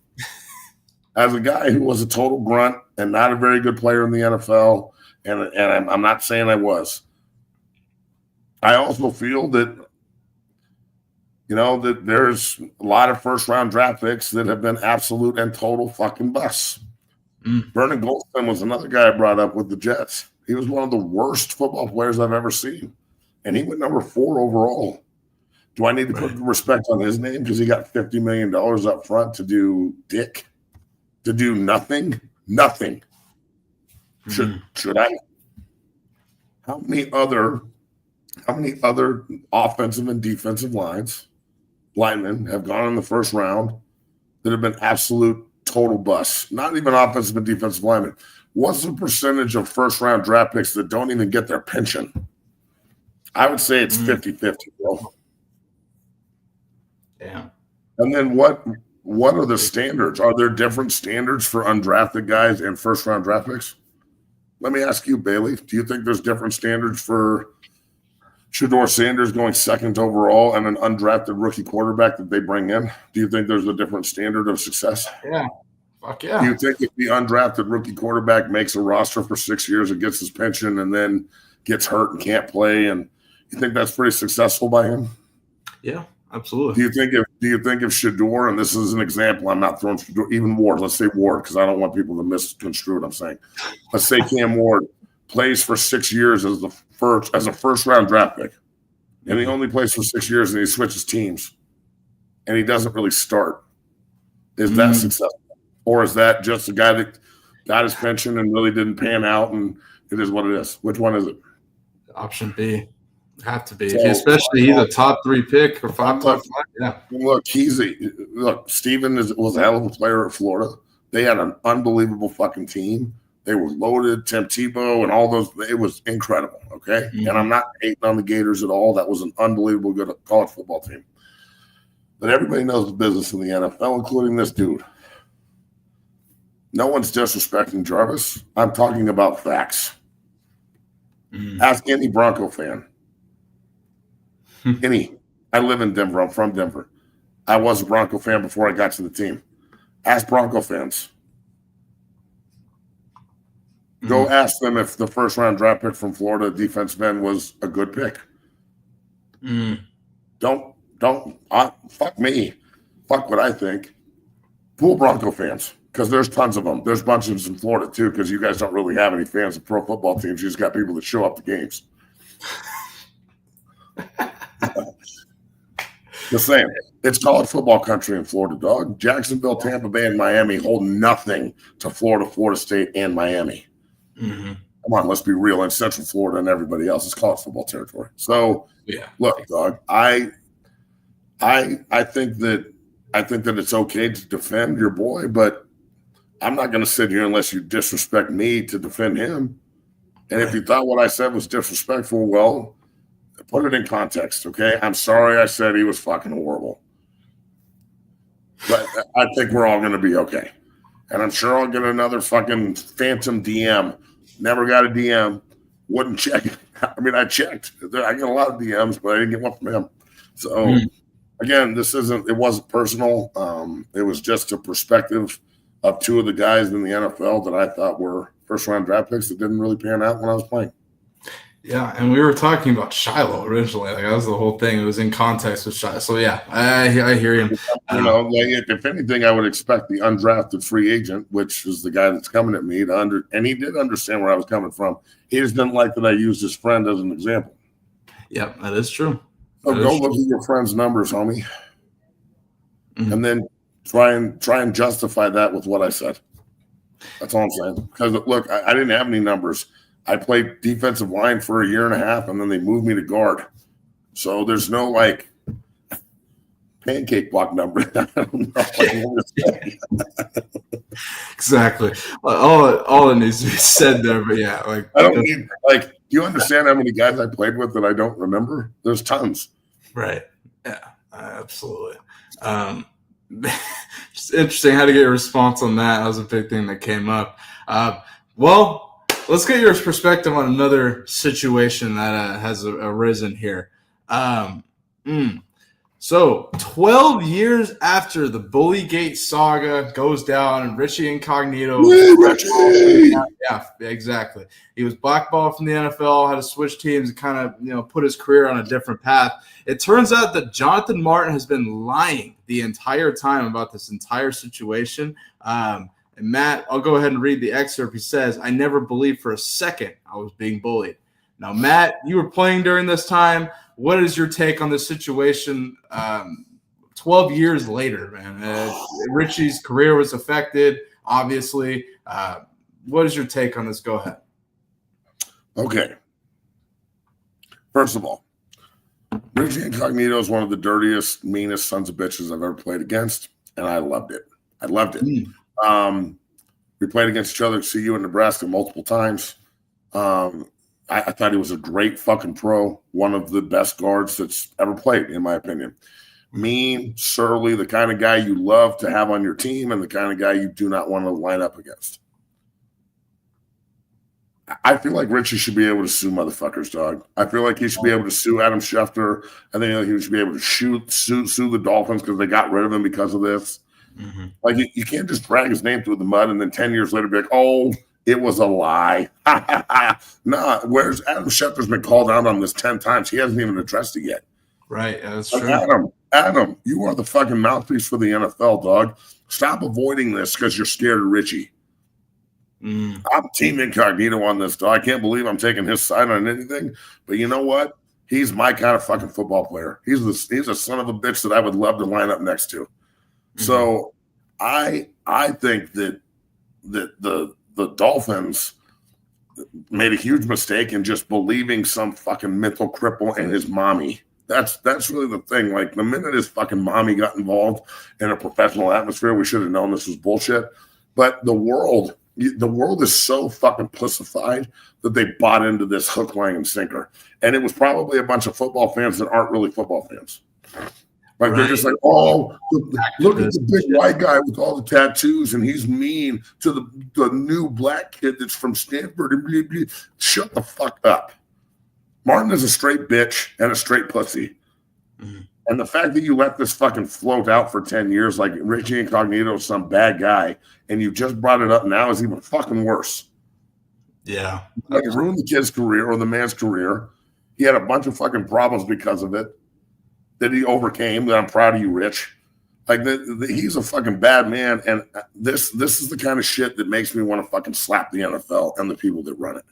as a guy who was a total grunt and not a very good player in the NFL, and I'm not saying I was, I also feel that, that there's a lot of first-round draft picks that have been absolute and total fucking busts. Vernon Goldstein was another guy I brought up with the Jets. He was one of the worst football players I've ever seen. And he went number 4 overall. Do I need to put respect on his name because he got $50 million up front to do dick? To do nothing? Nothing. Should I? How many other offensive and defensive linemen have gone in the first round that have been absolute total busts? Not even offensive and defensive linemen. What's the percentage of first-round draft picks that don't even get their pension? I would say it's 50-50, bro. Yeah. And then what are the standards? Are there different standards for undrafted guys and first round draft picks? Let me ask you, Bailey, do you think there's different standards for Shedeur Sanders going second overall and an undrafted rookie quarterback that they bring in? Do you think there's a different standard of success? Yeah. Fuck Do yeah. you think if the undrafted rookie quarterback makes a roster for 6 years and gets his pension and then gets hurt and can't play, and you think that's pretty successful by him? Yeah, absolutely. Do you think if Shedeur, and this is an example, I'm not throwing Shedeur, even Ward, let's say Ward, because I don't want people to misconstrue what I'm saying. Let's say Cam Ward plays for 6 years as a first round draft pick, and he only plays for 6 years and he switches teams, and he doesn't really start. Is that successful, or is that just a guy that got his pension and really didn't pan out, and it is what it is? Which one is it? Option B. Have to be, So, especially he's a top 3 pick or top 5. Yeah. Look, Steven was a hell of a player at Florida. They had an unbelievable fucking team. They were loaded, Tim Tebow and all those. It was incredible, okay? Mhm. And I'm not hating on the Gators at all. That was an unbelievable good college football team. But everybody knows the business in the NFL, including this dude. No one's disrespecting Jarvis. I'm talking about facts. Ask any Bronco fan. Any. I live in Denver. I'm from Denver. I was a Bronco fan before I got to the team. Ask Bronco fans. Go ask them if the first round draft pick from Florida defensive end was a good pick. Don't fuck me. Fuck what I think. Fool Bronco fans, because there's tons of them. There's bunches in Florida too, because you guys don't really have any fans of pro football teams. You just got people that show up to games. Just saying, it's college football country in Florida, dog. Jacksonville, Tampa Bay, and Miami hold nothing to Florida, Florida State, and Miami. Come on, let's be real. In Central Florida and everybody else, it's college football territory. So, Yeah. Look, dog, I think that it's okay to defend your boy, but I'm not going to sit here unless you disrespect me to defend him. And if you thought what I said was disrespectful, well, put it in context, okay? I'm sorry I said he was fucking horrible. But I think we're all going to be okay. And I'm sure I'll get another fucking phantom DM. Never got a DM. Wouldn't check. I mean, I checked. I get a lot of DMs, but I didn't get one from him. So, again, it wasn't personal. It was just a perspective of two of the guys in the NFL that I thought were first-round draft picks that didn't really pan out when I was playing. Yeah, and we were talking about Shiloh originally. Like that was the whole thing. It was in context with Shiloh. So yeah, I hear you. If anything, I would expect the undrafted free agent, which is the guy that's coming at me, and he did understand where I was coming from. He just didn't like that I used his friend as an example. Yeah, that is true. So go look at your friend's numbers, homie, and then try and justify that with what I said. That's all I'm saying. Because look, I didn't have any numbers. I played defensive line for a year and a half, and then they moved me to guard. So there's no like pancake block number. I don't know what to say. Exactly. All it needs to be said there, but yeah, like I don't need like. Do you understand how many guys I played with that I don't remember? There's tons. Right. Yeah. Absolutely. Just interesting how to get a response on that. That was a big thing that came up. Well. Let's get your perspective on another situation that has arisen here. So 12 years after the Bullygate saga goes down and Richie Incognito. Yeah, exactly. He was blackballed from the NFL, had to switch teams and kind of, put his career on a different path. It turns out that Jonathan Martin has been lying the entire time about this entire situation. And Matt, I'll go ahead and read the excerpt. He says, "I never believed for a second I was being bullied." Now, Matt, you were playing during this time. What is your take on this situation 12 years later, man? Richie's career was affected, obviously. What is your take on this? Go ahead. Okay. First of all, Richie Incognito is one of the dirtiest, meanest sons of bitches I've ever played against, and I loved it. I loved it. We played against each other at CU in Nebraska multiple times. I thought he was a great fucking pro, one of the best guards that's ever played, in my opinion. mean, surly, the kind of guy you love to have on your team and the kind of guy you do not want to line up against. I feel like Richie should be able to sue motherfuckers, dog. I feel like he should be able to sue Adam Schefter. I think he should be able to sue the Dolphins because they got rid of him because of this. Mm-hmm. Like, you can't just drag his name through the mud and then 10 years later be like, oh, it was a lie. Nah, whereas Adam Schefter's been called out on this 10 times. He hasn't even addressed it yet. Right, that's Like, true. Adam, you are the fucking mouthpiece for the NFL, dog. Stop avoiding this because you're scared of Richie. Mm. I'm team incognito on this, dog. I can't believe I'm taking his side on anything. But you know what? He's my kind of fucking football player. He's a son of a bitch that I would love to line up next to. Mm-hmm. So I think that the Dolphins made a huge mistake in just believing some fucking mental cripple and his mommy. That's really the thing. Like, the minute his fucking mommy got involved in a professional atmosphere, we should have known this was bullshit. But the world is so fucking pussified that they bought into this hook, line, and sinker. And it was probably a bunch of football fans that aren't really football fans. Like, they're just like, oh, look at the big white guy with all the tattoos, and he's mean to the new black kid that's from Stanford. And blah, blah. Shut the fuck up. Martin is a straight bitch and a straight pussy. Mm-hmm. And the fact that you let this fucking float out for 10 years like Richie Incognito is some bad guy, and you just brought it up now is even fucking worse. Yeah. Like, it ruined the kid's career or the man's career. He had a bunch of fucking problems because of it that he overcame. That I'm proud of you, Rich. Like, he's a fucking bad man, and this is the kind of shit that makes me want to fucking slap the NFL and the people that run it.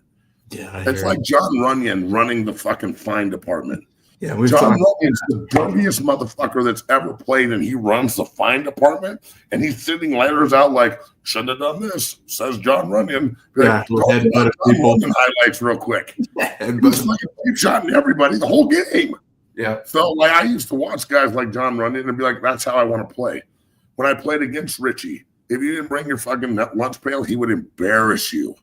Yeah, it's like John Runyon running the fucking fine department. Yeah, John Runyon's the dirtiest motherfucker that's ever played, and he runs the fine department, and he's sending letters out like, shouldn't have done this, says John Runyon. Yeah, like, highlights real quick. He was like shotting everybody the whole game. Yeah. So, like, I used to watch guys like John Runyon and be like, that's how I want to play. When I played against Richie, if you didn't bring your fucking lunch pail, he would embarrass you.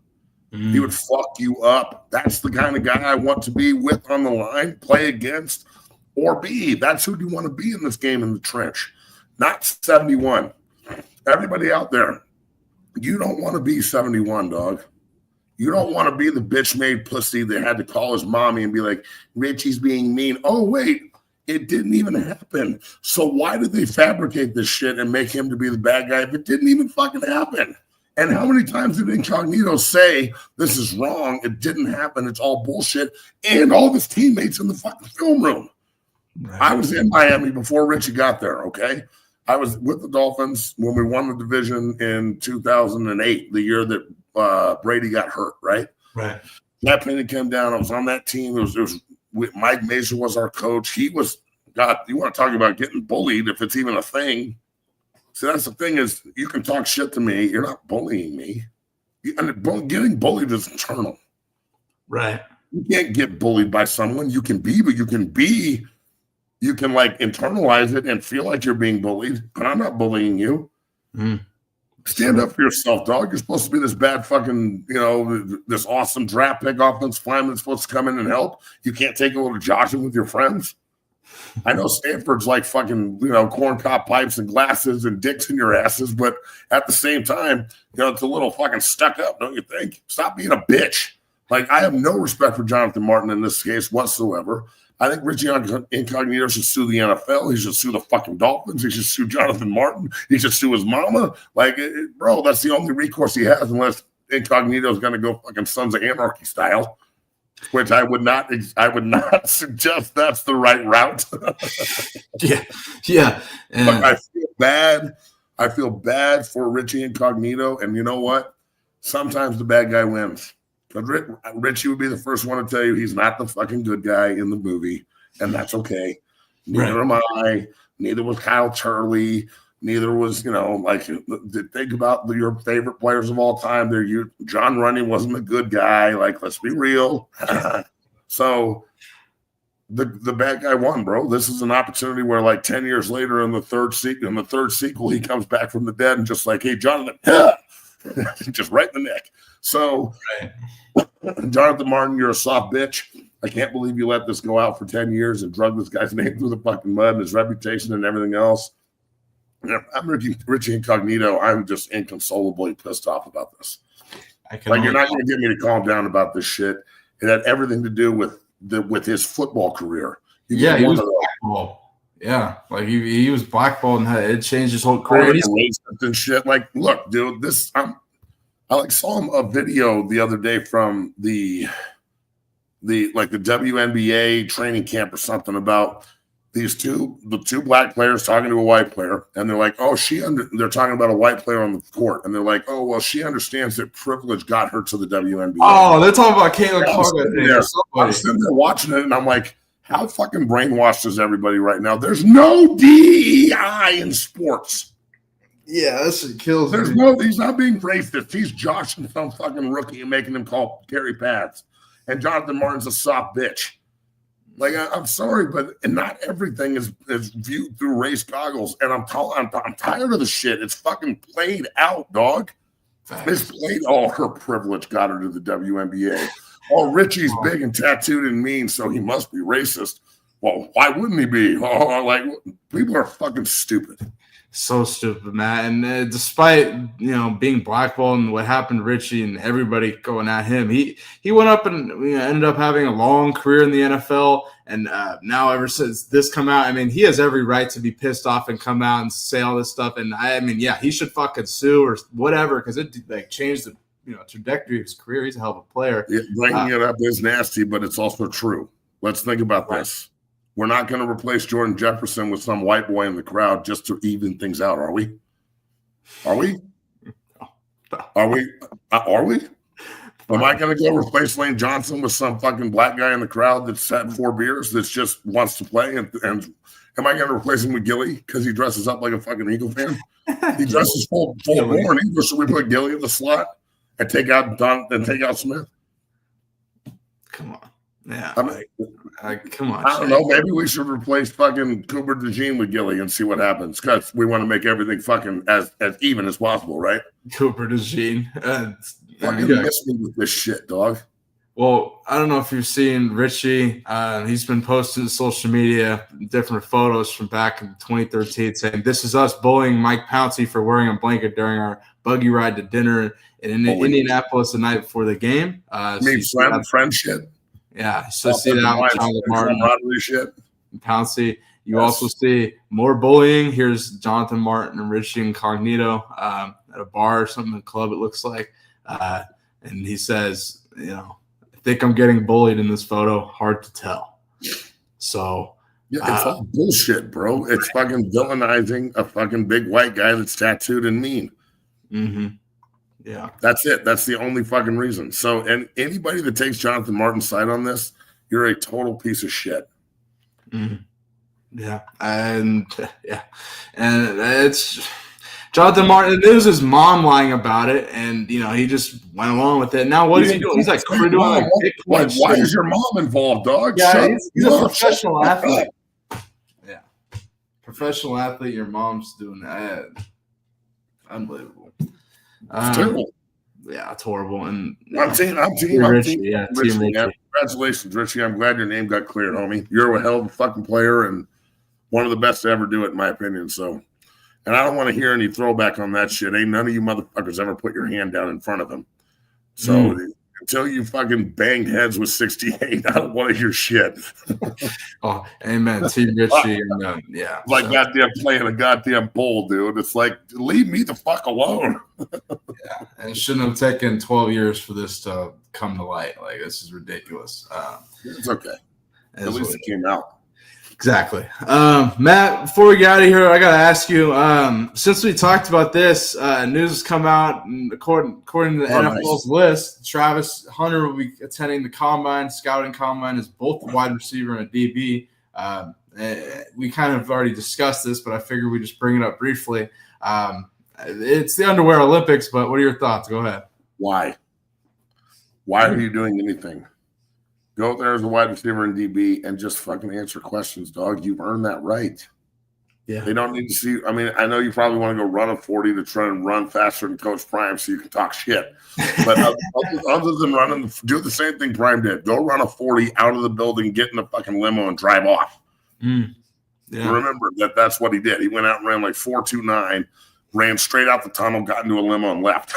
He would fuck you up. That's the kind of guy I want to be with on the line, play against, or be. That's who you want to be in this game in the trench, not 71. Everybody out there, you don't want to be 71, dog. You don't want to be the bitch-made pussy that had to call his mommy and be like, Richie's being mean. Oh, wait, it didn't even happen. So why did they fabricate this shit and make him to be the bad guy if it didn't even fucking happen? And how many times did Incognito say, this is wrong, it didn't happen, it's all bullshit, and all of his teammates in the fucking film room? Right. I was in Miami before Richie got there, okay? I was with the Dolphins when we won the division in 2008, the year that Brady got hurt, right? Right. That Penny came down. I was on that team. It was Mike Mason was our coach. He was, God, you want to talk about getting bullied if it's even a thing. So that's the thing is, you can talk shit to me. You're not bullying me. Getting bullied is internal. Right. You can't get bullied by someone. You can be, but you can like internalize it and feel like you're being bullied, but I'm not bullying you. Mm. Stand up for yourself, dog. You're supposed to be this bad fucking, this awesome draft pick offensive lineman that's supposed to come in and help. You can't take a little joshing with your friends. I know Stanford's like fucking, corncob pipes and glasses and dicks in your asses, but at the same time, it's a little fucking stuck up, don't you think? Stop being a bitch. Like, I have no respect for Jonathan Martin in this case whatsoever. I think Richie Incognito should sue the NFL. He should sue the fucking Dolphins. He should sue Jonathan Martin. He should sue his mama. Like, bro, that's the only recourse he has unless Incognito is going to go fucking Sons of Anarchy style. Which I would not suggest that's the right route. Yeah. But I feel bad. I feel bad for Richie Incognito, and you know what? Sometimes the bad guy wins. But Richie would be the first one to tell you he's not the fucking good guy in the movie, and that's okay. Neither am I. Neither was Kyle Turley. Neither was, think about your favorite players of all time. John Runyon wasn't a good guy. Like, let's be real. So the bad guy won, bro. This is an opportunity where, like, 10 years later in the third sequel, he comes back from the dead and just like, hey, Jonathan, just right in the neck. So, Jonathan Martin, you're a soft bitch. I can't believe you let this go out for 10 years and drug this guy's name through the fucking mud and his reputation and everything else. I'm Richie Incognito. I'm just inconsolably pissed off about this. Like, you're not going to get me to calm down about this shit. It had everything to do with his football career. He was blackballed. Yeah, like he was blackballed and it changed his whole career. And shit. Like, look, dude, I saw a video the other day from the WNBA training camp or something about the two black players talking to a white player, and they're like, oh, they're talking about a white player on the court, and they're like, oh, well, she understands that privilege got her to the WNBA. Oh, they're talking about Kayla Clark. I'm sitting there watching it, and I'm like, how fucking brainwashed is everybody right now? There's no DEI in sports. Yeah, that shit kills me. He's not being racist. He's joshing some fucking rookie and making him call carry pads. And Jonathan Martin's a soft bitch. Like, I'm sorry, but not everything is viewed through race goggles. And I'm tired of the shit. It's fucking played out, dog. It's played. Oh, her privilege got her to the WNBA. Oh, Richie's big and tattooed and mean, so he must be racist. Well, why wouldn't he be? Oh, like, people are fucking stupid. So stupid, Matt. And despite being blackballed and what happened to Richie and everybody going at him, he went up and ended up having a long career in the NFL. And now, ever since this come out, I mean, he has every right to be pissed off and come out and say all this stuff. And I mean, yeah, he should fucking sue or whatever, because it changed the trajectory of his career. He's a hell of a player. Yeah, bringing it up is nasty, but it's also true. Let's think about this. We're not going to replace Jordan Jefferson with some white boy in the crowd just to even things out, are we? Are we? Are we? Are we? Am I going to go replace Lane Johnson with some fucking black guy in the crowd that's had 4 beers that just wants to play? And am I going to replace him with Gilly because he dresses up like a fucking Eagle fan? He dresses full born English, so we put Gilly in the slot and take out Smith. Come on. Yeah. Come on. I don't know. Maybe we should replace fucking Cooper DeJean with Gilly and see what happens, because we want to make everything fucking as even as possible, right? Cooper DeJean. Fucking miss me with this shit, dog. Well, I don't know if you've seen Richie. He's been posting to social media different photos from back in 2013 saying, "This is us bullying Mike Pouncey for wearing a blanket during our buggy ride to dinner in Indianapolis the night before the game." Friend shit. Yeah, so see that with Jonathan Martin, shit. and Pouncey. You also see more bullying. Here's Jonathan Martin and Richie Incognito at a bar or something, a club it looks like. And he says, I think I'm getting bullied in this photo. Hard to tell. So yeah, it's all bullshit, bro. It's fucking villainizing a fucking big white guy that's tattooed and mean. Mm-hmm. Yeah, that's it. That's the only fucking reason. So, and anybody that takes Jonathan Martin's side on this, you're a total piece of shit. Mm-hmm. Yeah, and it's Jonathan Martin. It was his mom lying about it, and he just went along with it. Now what is he doing? He's like doing like why is your mom involved, dog? Yeah, he's a professional athlete. Yeah, professional athlete. Your mom's doing that. Unbelievable. It's terrible. Yeah, it's horrible. And I'm team Richie. Yeah, Richie. Congratulations, Richie. I'm glad your name got cleared, homie. You're a hell of a fucking player and one of the best to ever do it, in my opinion. So, and I don't want to hear any throwback on that shit. Ain't none of you motherfuckers ever put your hand down in front of him. So until you fucking banged heads with 68, I don't want to hear shit. Oh, amen. Team Richie. Yeah. Like goddamn playing a goddamn bull, dude. It's like, leave me the fuck alone. Yeah. And it shouldn't have taken 12 years for this to come to light. Like, this is ridiculous. It's okay. At least it came out. Exactly. Matt, before we get out of here, I got to ask you, since we talked about this, news has come out, and according to the NFL's list, Travis Hunter will be attending the scouting combine as both a wide receiver and a DB. We kind of already discussed this, but I figured we just bring it up briefly. It's the underwear Olympics, but what are your thoughts? Go ahead. Why are you doing anything? Go there as a wide receiver and DB and just fucking answer questions, dog. You've earned that right. Yeah. They don't need to see. I mean, I know you probably want to go run a 40 to try and run faster than Coach Prime so you can talk shit. But other than running, do the same thing Prime did. Go run a 40 out of the building, get in the fucking limo, and drive off. Yeah. Remember that's what he did. He went out and ran like 4.29, ran straight out the tunnel, got into a limo, and left.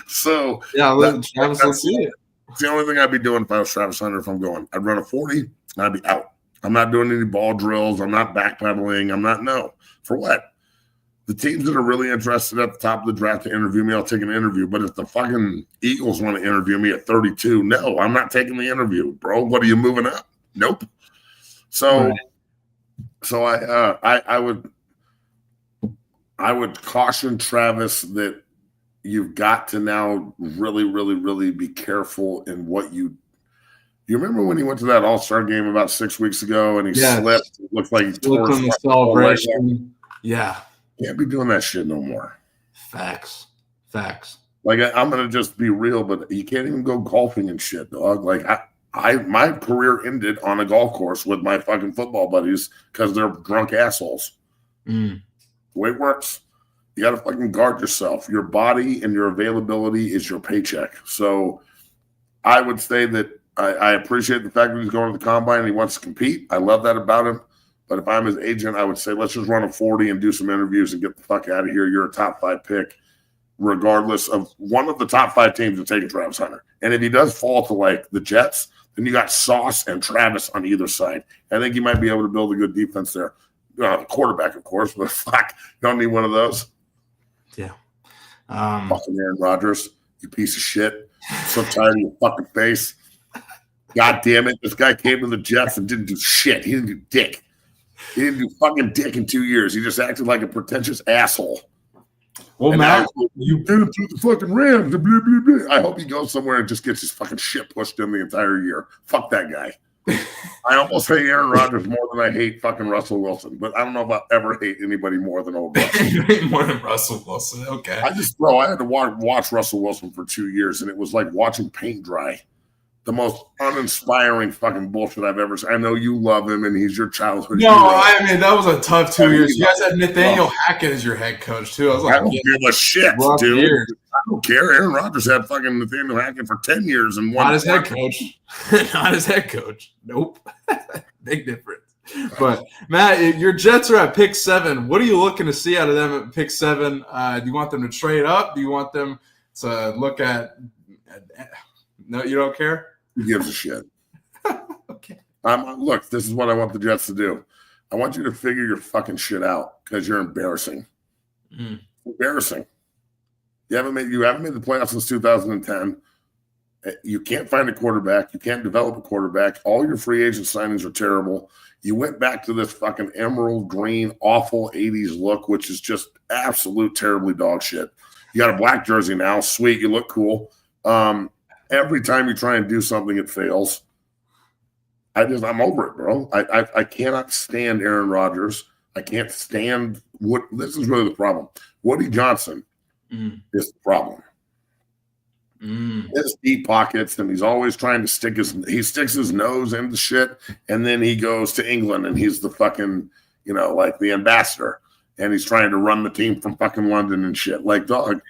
So yeah, Travis, let's see it. it's the only thing I'd be doing if I was Travis Hunter. If I'm going, I'd run a 40 and I'd be out. I'm not doing any ball drills. I'm not backpedaling. No. For what? The teams that are really interested at the top of the draft to interview me, I'll take an interview. But if the fucking Eagles want to interview me at 32, no, I'm not taking the interview, bro. What are you moving up? Nope. So I would caution Travis that you've got to now really, really, really be careful in what you remember when he went to that All-Star game about 6 weeks ago and he slipped? It looked like he tore on the celebration. Yeah. Can't be doing that shit no more. Facts. Like I'm gonna just be real, but you can't even go golfing and shit, dog. Like my career ended on a golf course with my fucking football buddies because they're drunk assholes. The way it works, you got to fucking guard yourself. Your body and your availability is your paycheck. So I would say that I appreciate the fact that he's going to the combine and he wants to compete. I love that about him. But if I'm his agent, I would say let's just run a 40 and do some interviews and get the fuck out of here. You're a top 5 pick, regardless of one of the top 5 teams to take Travis Hunter. And if he does fall to like the Jets, then you got Sauce and Travis on either side. I think you might be able to build a good defense there. The quarterback, of course, but fuck, you don't need one of those. Yeah. Fucking Aaron Rodgers, you piece of shit. I'm so tired of your fucking face. God damn it. This guy came to the Jets and didn't do shit. He didn't do dick. He didn't do fucking dick in 2 years. He just acted like a pretentious asshole. Well, Matt, you did it to the fucking Rams. Blah, blah, blah. I hope he goes somewhere and just gets his fucking shit pushed in the entire year. Fuck that guy. I almost hate Aaron Rodgers more than I hate fucking Russell Wilson, but I don't know if I'll ever hate anybody more than old Russell. More than Russell Wilson. Okay. I had to watch Russell Wilson for 2 years, and it was like watching paint dry. The most uninspiring fucking bullshit I've ever seen. I know you love him, and he's your childhood hero. I mean, that was a tough 2 years. You guys had Nathaniel Hackett as your head coach, too. I was like, I don't give a shit, dude. Years. I don't care. Aaron Rodgers had fucking Nathaniel Hackett for 10 years and one. Not his head coach. Not his head coach. Nope. Big difference. But, Matt, your Jets are at pick 7. What are you looking to see out of them at pick 7? Do you want them to trade up? Do you want them to look at no, you don't care? Who gives a shit? Okay. Look, this is what I want the Jets to do. I want you to figure your fucking shit out because you're embarrassing. Embarrassing. You haven't made the playoffs since 2010. You can't find a quarterback. You can't develop a quarterback. All your free agent signings are terrible. You went back to this fucking emerald green, awful 80s look, which is just absolute terribly dog shit. You got a black jersey now. Sweet. You look cool. Every time you try and do something, it fails. I'm over it, bro. I cannot stand Aaron Rodgers. I can't stand this is really the problem. Woody Johnson is the problem. His deep pockets, and he's always trying to sticks his nose into shit, and then he goes to England and he's the fucking, like the ambassador, and he's trying to run the team from fucking London and shit. Like, dog,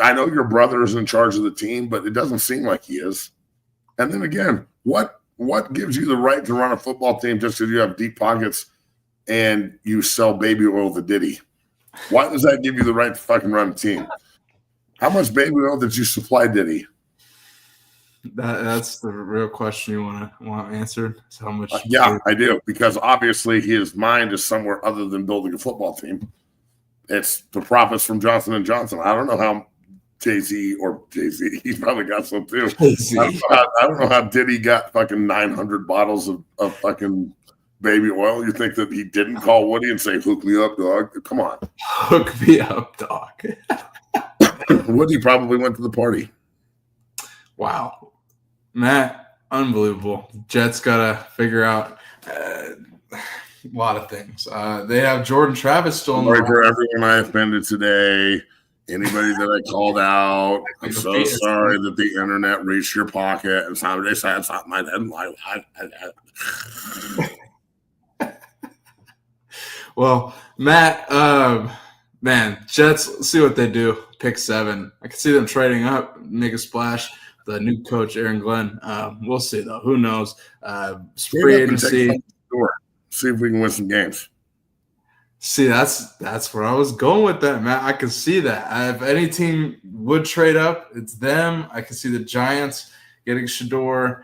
I know your brother is in charge of the team, but it doesn't seem like he is. And then again, what gives you the right to run a football team just because you have deep pockets and you sell baby oil to Diddy? Why does that give you the right to fucking run a team? How much baby oil did you supply Diddy? That's the real question you want answered. So how much? Yeah, I do, because obviously his mind is somewhere other than building a football team. It's the profits from Johnson & Johnson. I don't know how Jay-Z, he's probably got some too. I don't know how Diddy got fucking 900 bottles of fucking baby oil. You think that he didn't call Woody and say, hook me up, dog? Come on. Hook me up, dog. Woody probably went to the party. Wow. Matt, unbelievable. Jets got to figure out a lot of things. They have Jordan Travis still in the Sorry for everyone I offended today. Anybody that I called out, I'm so sorry that the internet reached your pocket and somebody said something I didn't like. Well, Matt, man, Jets, let's see what they do. Pick 7. I can see them trading up, make a splash. The new coach, Aaron Glenn. We'll see, though. Who knows? Free agency. See if we can win some games. See, that's where I was going with that, Matt. I can see that. If any team would trade up, it's them. I can see the Giants getting Shedeur.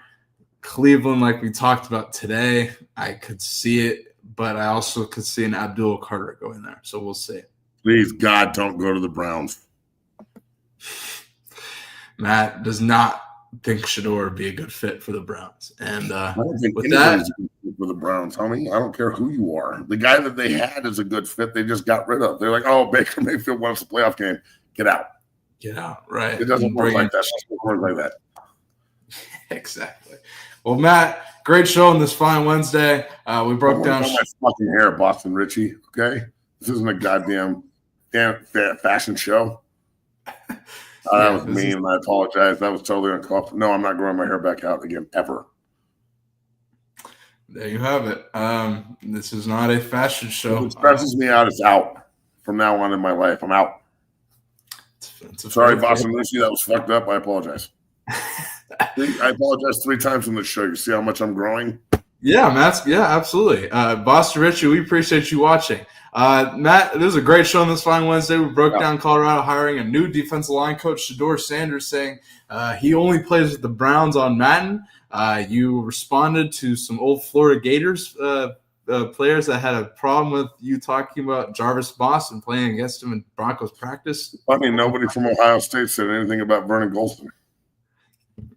Cleveland, like we talked about today, I could see it, but I also could see an Abdul Carter going there. So we'll see. Please, God, don't go to the Browns. Matt does not think Shedeur would be a good fit for the Browns. And I don't think with anybody's that, a good fit for the Browns, homie. I don't care who you are. The guy that they had is a good fit. They just got rid of. They're like, oh, Baker Mayfield won us a playoff game. Get out. get out, right? It doesn't work like that. It doesn't work like that. Exactly. Well, Matt, great show on this fine Wednesday. We broke down my fucking hair, Boston Richie. Okay, this isn't a goddamn fashion show. That was mean. I apologize. That was totally uncalled for. No, I'm not growing my hair back out again ever. There you have it. This is not a fashion show. If it stresses me out, it's out. From now on in my life, I'm out. Sorry, Boston Richie. That was fucked up. I apologize. I apologize 3 times on the show. You see how much I'm growing? Yeah, Matt. Yeah, absolutely. Boston Richie, we appreciate you watching. Matt, this was a great show on this fine Wednesday. We broke down Colorado hiring a new defensive line coach, Shedeur Sanders, saying he only plays with the Browns on Madden. You responded to some old Florida Gators players that had a problem with you talking about Jarvis Moss and playing against him in Broncos practice. I mean, nobody from Ohio State said anything about Vernon Golston.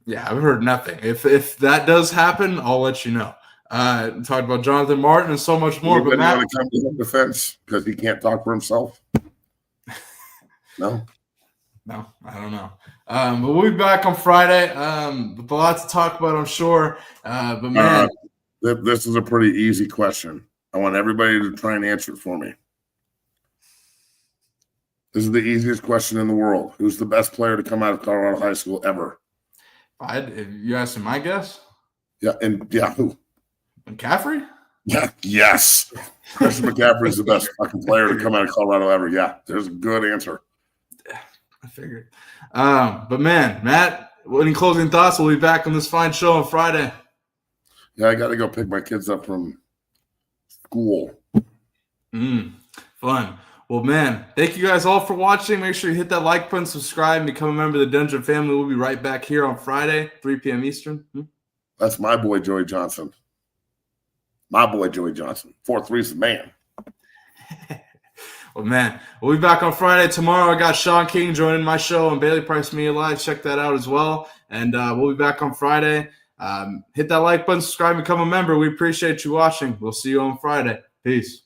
Yeah, I've heard nothing. If that does happen, I'll let you know. Talked about Jonathan Martin and so much more. But Matt, want to come to his defense because he can't talk for himself. No, I don't know. But we'll be back on Friday with a lot to talk about, I'm sure. But man, this is a pretty easy question. I want everybody to try and answer it for me. This is the easiest question in the world. Who's the best player to come out of Colorado High School ever? If you asking my guess? Yeah, and yeah, who? McCaffrey? Yeah, yes. Christian McCaffrey is the best fucking player to come out of Colorado ever. Yeah, there's a good answer. I figured. But man, Matt, any closing thoughts? We'll be back on this fine show on Friday. Yeah, I got to go pick my kids up from school. Fun. Well, man, thank you guys all for watching. Make sure you hit that like button, subscribe, and become a member of the Dungeon family. We'll be right back here on Friday, 3 p.m. Eastern. That's my boy, Joey Johnson. My boy, Joey Johnson. 4-3's the man. Well, man, we'll be back on Friday. Tomorrow, I got Sean King joining my show on Bailey Price Media Live. Check that out as well. And we'll be back on Friday. Hit that like button, subscribe, become a member. We appreciate you watching. We'll see you on Friday. Peace.